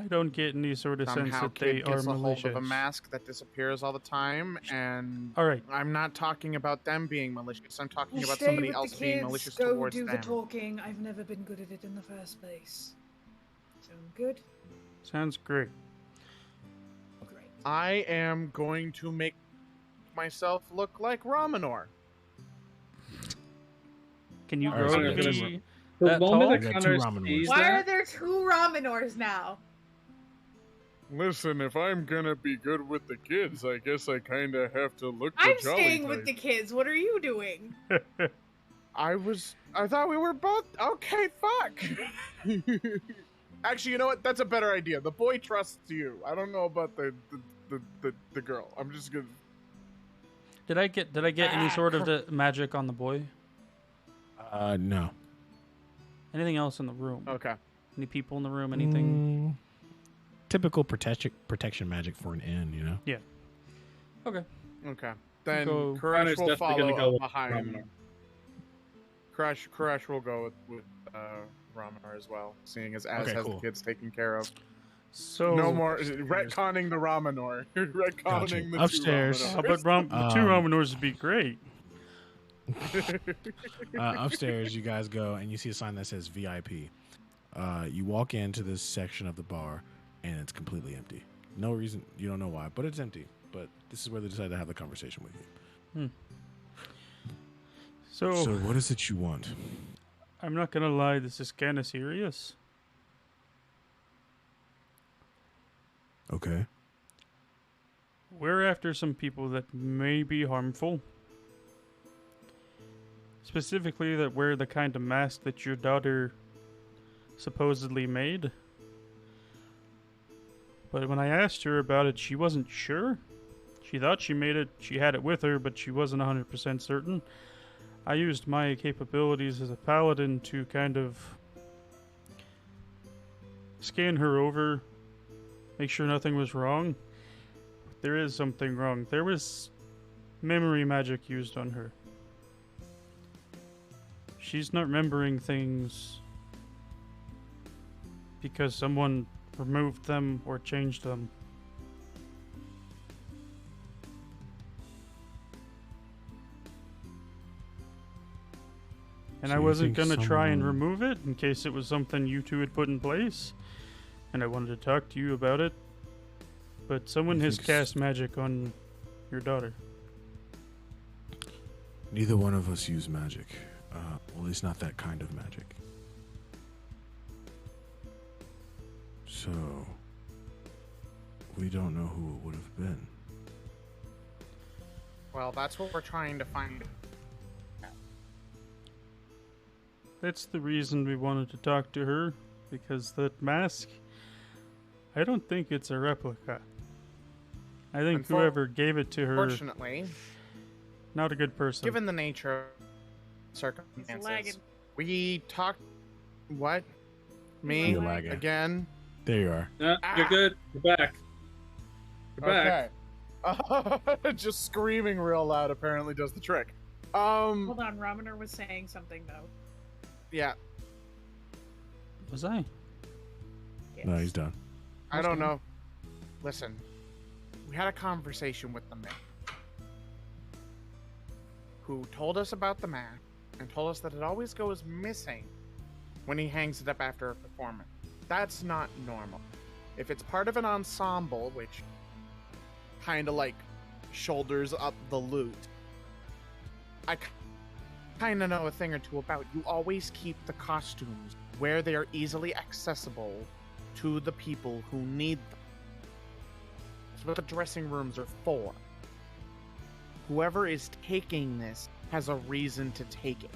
don't get any sort of sense somehow that they kid are gets a hold malicious. of a mask that disappears all the time, and All right, I'm not talking about them being malicious. I'm talking You about stay somebody with else the being kids, malicious go towards do them. the talking. I've never been good at it in the first place. Sound good? sounds great. Great. I am going to make myself look like Romanor. Can you All grow right, to so be The that moment tall? that I got Connor two ramen sees Why are that, there 2 Raminors now? Listen, if I'm gonna be good with the kids, I guess I kind of have to look I'm staying with the kids. What are you doing? I thought we were both okay. Fuck. Actually, you know what? That's a better idea. The boy trusts you. I don't know about the girl. I'm just gonna. Did I get any sort of the magic on the boy? No. Anything else in the room? Okay. Any people in the room? Anything? Typical protection magic for an inn, you know. Okay. Okay. Then Go- Koresh Connor's will definitely gonna follow go with behind. Romanor. Koresh will go with Ramanar as well, seeing as Okay, has cool. the kids taken care of. So No more upstairs. retconning the Ramanor. Retconning the Upstairs. two Oh, but the two Romanors would be great. Upstairs, you guys go and you see a sign that says VIP. You walk into this section of the bar, and it's completely empty. No reason, you don't know why, but it's empty. But this is where they decide to have the conversation with you. So what is it you want? I'm not gonna lie, this is kind of serious. Okay. We're after some people that may be harmful. Specifically, that wear the kind of mask that your daughter supposedly made. But when I asked her about it, she wasn't sure. She thought she made it, she had it with her, but she wasn't 100% certain. I used my capabilities as a paladin to kind of scan her over, make sure nothing was wrong. But there is something wrong. There was memory magic used on her. She's not remembering things because someone removed them or changed them. And So I you wasn't think going to try and someone- remove it in case it was something you two had put in place. And I wanted to talk to you about it. But someone You has think cast magic on your daughter. Neither one of us use magic. Well, at least not that kind of magic. So, we don't know who it would have been. Well, that's what we're trying to find. That's the reason we wanted to talk to her. Because that mask, I don't think it's a replica. I think whoever gave it to her, Fortunately, not a good person. given the nature of lagging. circumstances, we talked. What? Me You're lagging. again? There you are. No, you're good. You're back. You're back. Okay. Just screaming real loud apparently does the trick. Hold on, Ramanor was saying something though. Yeah. Was I? Yes. No, he's done. I don't know. Listen, we had a conversation with the man who told us about the mask and told us that it always goes missing when he hangs it up after a performance. That's not normal. If it's part of an ensemble, which kind of like shoulders up the loot, I kind of know a thing or two about. You always keep the costumes where they are easily accessible to the people who need them. That's what the dressing rooms are for. Whoever is taking this has a reason to take it.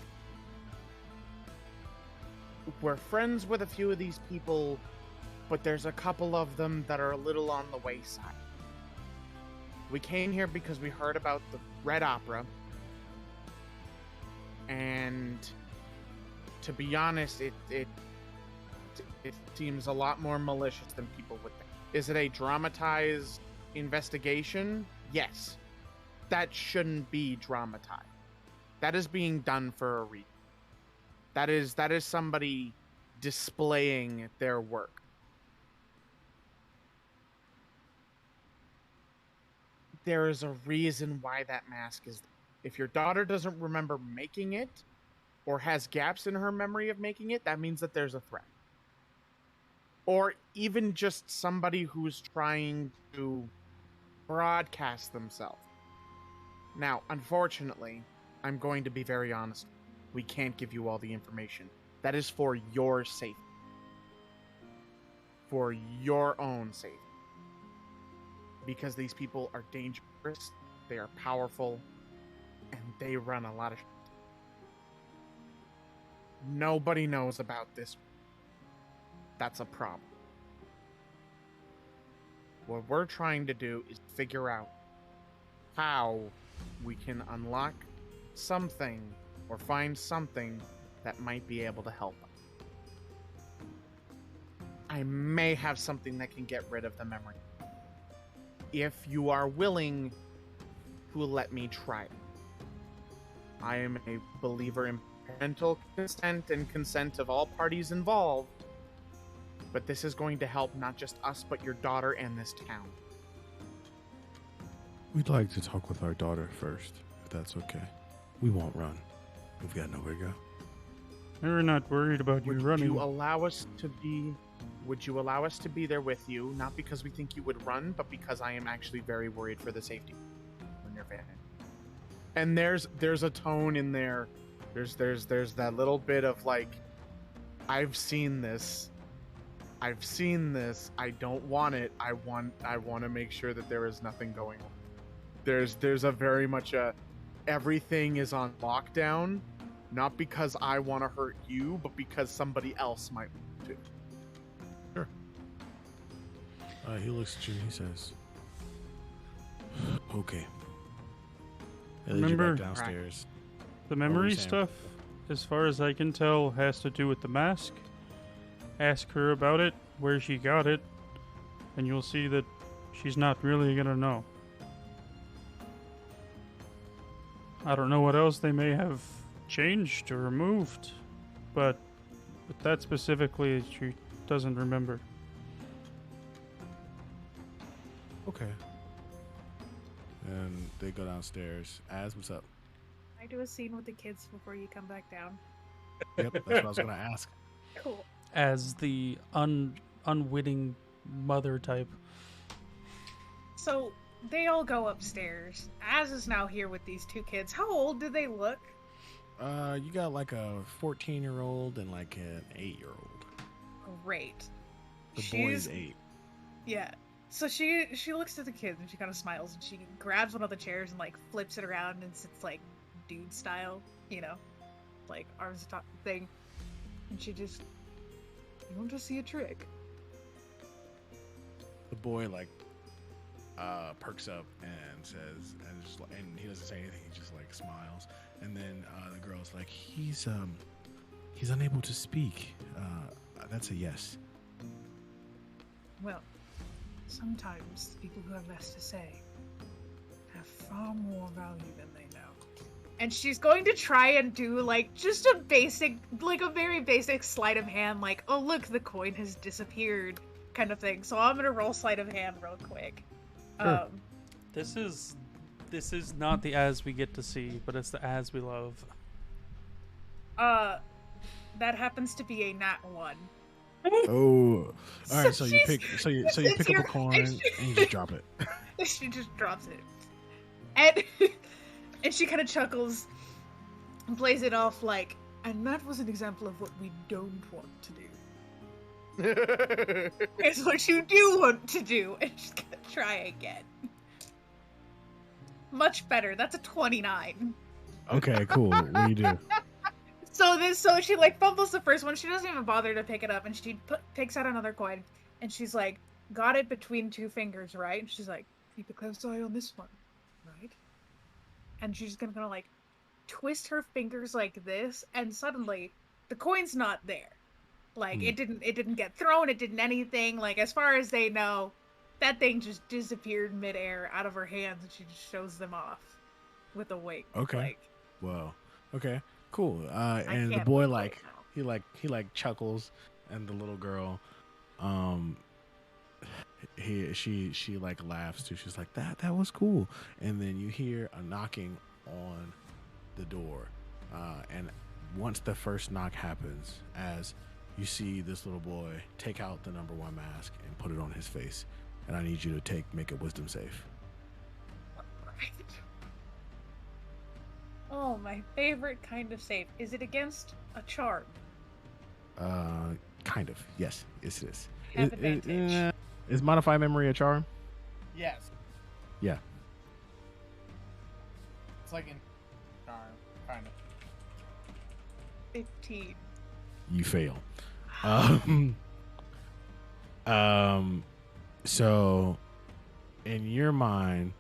We're friends with a few of these people, but there's a couple of them that are a little on the wayside. We came here because we heard about the Red Opera, and to be honest, it seems a lot more malicious than people would think. Is it a dramatized investigation? Yes. That shouldn't be dramatized. That is being done for a reason. That is somebody displaying their work. There is a reason why that mask is there. If your daughter doesn't remember making it, or has gaps in her memory of making it, that means that there's a threat. Or even just somebody who's trying to broadcast themselves. Now, unfortunately, I'm going to be very honest. We can't give you all the information. That is for your safety. For your own safety. Because these people are dangerous, they are powerful, and they run a lot of shit. Nobody knows about this. That's a problem. What we're trying to do is figure out how we can unlock something or find something that might be able to help us. I may have something that can get rid of the memory. If you are willing to let me try it. I am a believer in parental consent and consent of all parties involved. but this is going to help not just us, but your daughter and this town. We'd like to talk with our daughter first, if that's okay. We won't run. We've got nowhere to go. We're not worried about you Would running. you allow us to be? Would you allow us to be there with you, not because we think you would run, but because I am actually very worried for the safety of your family? And there's a tone in there. There's that little bit of like, I've seen this. I don't want it. I want to make sure that there is nothing going on. There's a very much a everything is on lockdown, not because I want to hurt you, but because somebody else might want to. Sure. He looks at you and he says, "Okay." They lead you Remember- back downstairs. The What were memory you saying? stuff, as far as I can tell, has to do with the mask. Ask her about it, where she got it, and you'll see that she's not really gonna know. I don't know what else they may have changed or removed, but that specifically, she doesn't remember. Okay. And they go downstairs. What's up? I do a scene with the kids before you come back down. Yep, that's what I was gonna ask. Cool. As the unwitting mother type. So they all go upstairs. Az is now here with these two kids. How old do they look? You got like a 14-year-old and like an 8-year-old. Great. The boy is She's- 8. Yeah. So she looks at the kids and she kind of smiles and she grabs one of the chairs and like flips it around and sits like dude style, you know, like arms atop thing. And she just, you want to see a trick? The boy like perks up and says, and he doesn't say anything. He just like smiles, and then the girl's like, he's unable to speak. That's a yes. Well, sometimes people who have less to say have far more value than they know. And she's going to try and do like just a basic, like a very basic sleight of hand, like, oh look, the coin has disappeared kind of thing. So I'm gonna roll sleight of hand real quick. Sure. This is not the as we get to see, but it's the as we love. That happens to be a nat 1. Oh, all right. So you she's- pick. So you sits pick up here a coin and and you just drop it. She just drops it. And and she kind of chuckles and plays it off like, and that was an example of what we don't want to do. It's what you do want to do. And she's gonna try again. Much better. That's a 29. Okay, cool. What do you do? So she like fumbles the first one. She doesn't even bother to pick it up, and she picks out another coin, and she's like, "Got it between two fingers, right?" And she's like, "Keep a close eye on this one, right?" And she's gonna like twist her fingers like this, and suddenly the coin's not there. Like it didn't get thrown. It didn't anything. Like as far as they know, that thing just disappeared midair out of her hands, and she just shows them off with a wink. Okay. Like, Well, okay, cool. And the can't boy look like right now. he like chuckles, and the little girl, she like laughs too. She's like, that was cool. And then you hear a knocking on the door, and once the first knock happens, as you see this little boy take out the number 1 mask and put it on his face, and I need you to make a wisdom save. Oh, my favorite kind of save. Is it against a charm? Kind of. Yes, it is. Have advantage. Is modify memory a charm? Yes. Yeah. It's like in kind of. 15. You fail. So in your mind,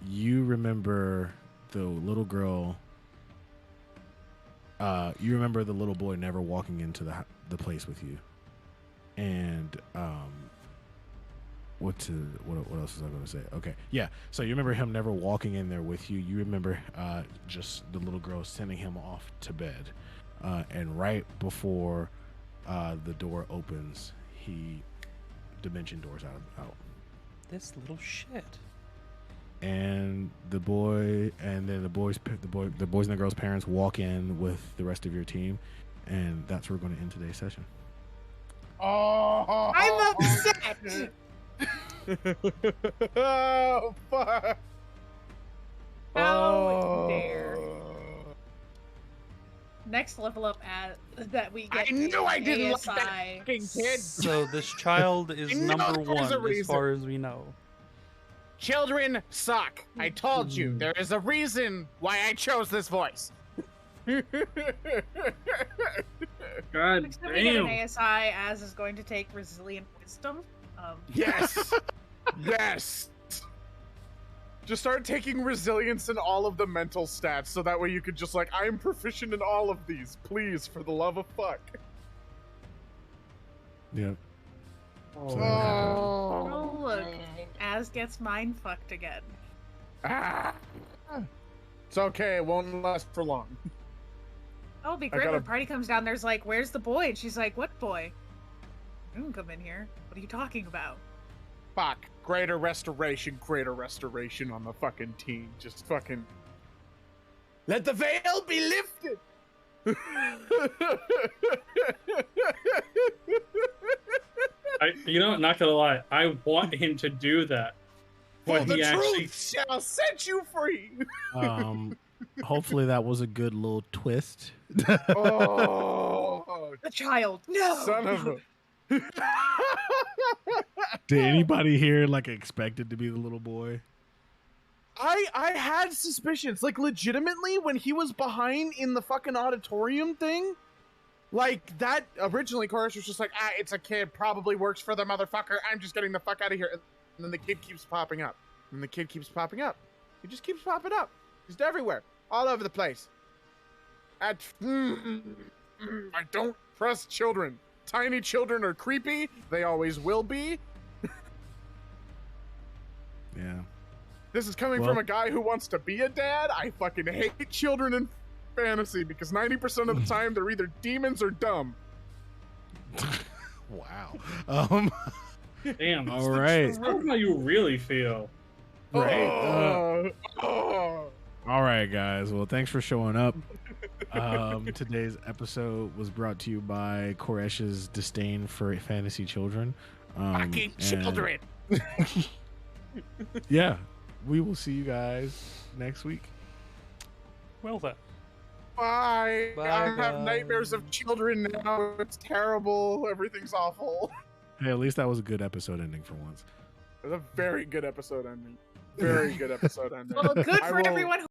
you remember the little girl. You remember the little boy never walking into the place with you, and what else was I going to say? Okay, yeah. So you remember him never walking in there with you. You remember just the little girl sending him off to bed, and right before the door opens, he dimension doors out. This little shit. And the boys and the boys and the girls' parents walk in with the rest of your team, and that's where we're going to end today's session. Oh, I'm upset. Oh, fuck. How dare. Next level up that we get. I knew I didn't ASI. like that fucking kid. So this child is I know number there's a one as reason. far as we know. Children suck. I told you. There is a reason why I chose this voice. God Next time we get an damn. ASI, Az is going to take resilient wisdom. Yes. Yes. Just start taking resilience in all of the mental stats, so that way you could just like, I'm proficient in all of these. Please, for the love of fuck. Yep. Oh, look. Az gets mind fucked again. Ah. It's okay. It won't last for long. That'll be I great gotta- when Party comes down. There's like, where's the boy? And she's like, what boy? You can come in here. What are you talking about? Fuck. Greater restoration on the fucking team. Just fucking. Let the veil be lifted! You know, not gonna lie, I want him to do that. For When the he actually, truth shall set you free! Hopefully that was a good little twist. Oh, The child. No. son of a. Did anybody here like expect it to be the little boy? I had suspicions, like legitimately when he was behind in the fucking auditorium thing, Like, that originally, Chorus was just like, it's a kid, probably works for the motherfucker, I'm just getting the fuck out of here. And then the kid keeps popping up. And the kid keeps popping up. He just keeps popping up. Just everywhere. All over the place. I don't trust children. Tiny children are creepy. They always will be. Yeah. This is coming from a guy who wants to be a dad. I fucking hate children in fantasy because 90% of the time they're either demons or dumb. Wow. damn. All right. That's how you really feel. Right. Oh. All right, guys. Well, thanks for showing up. Today's episode was brought to you by Koresh's disdain for fantasy children. Fucking and- children. Yeah. We will see you guys next week. Well then. Bye. Bye, I have guys. nightmares of children now. It's terrible. Everything's awful. Hey, at least that was a good episode ending for once. It was a very good episode ending. Very good episode ending. Well, good I for will- everyone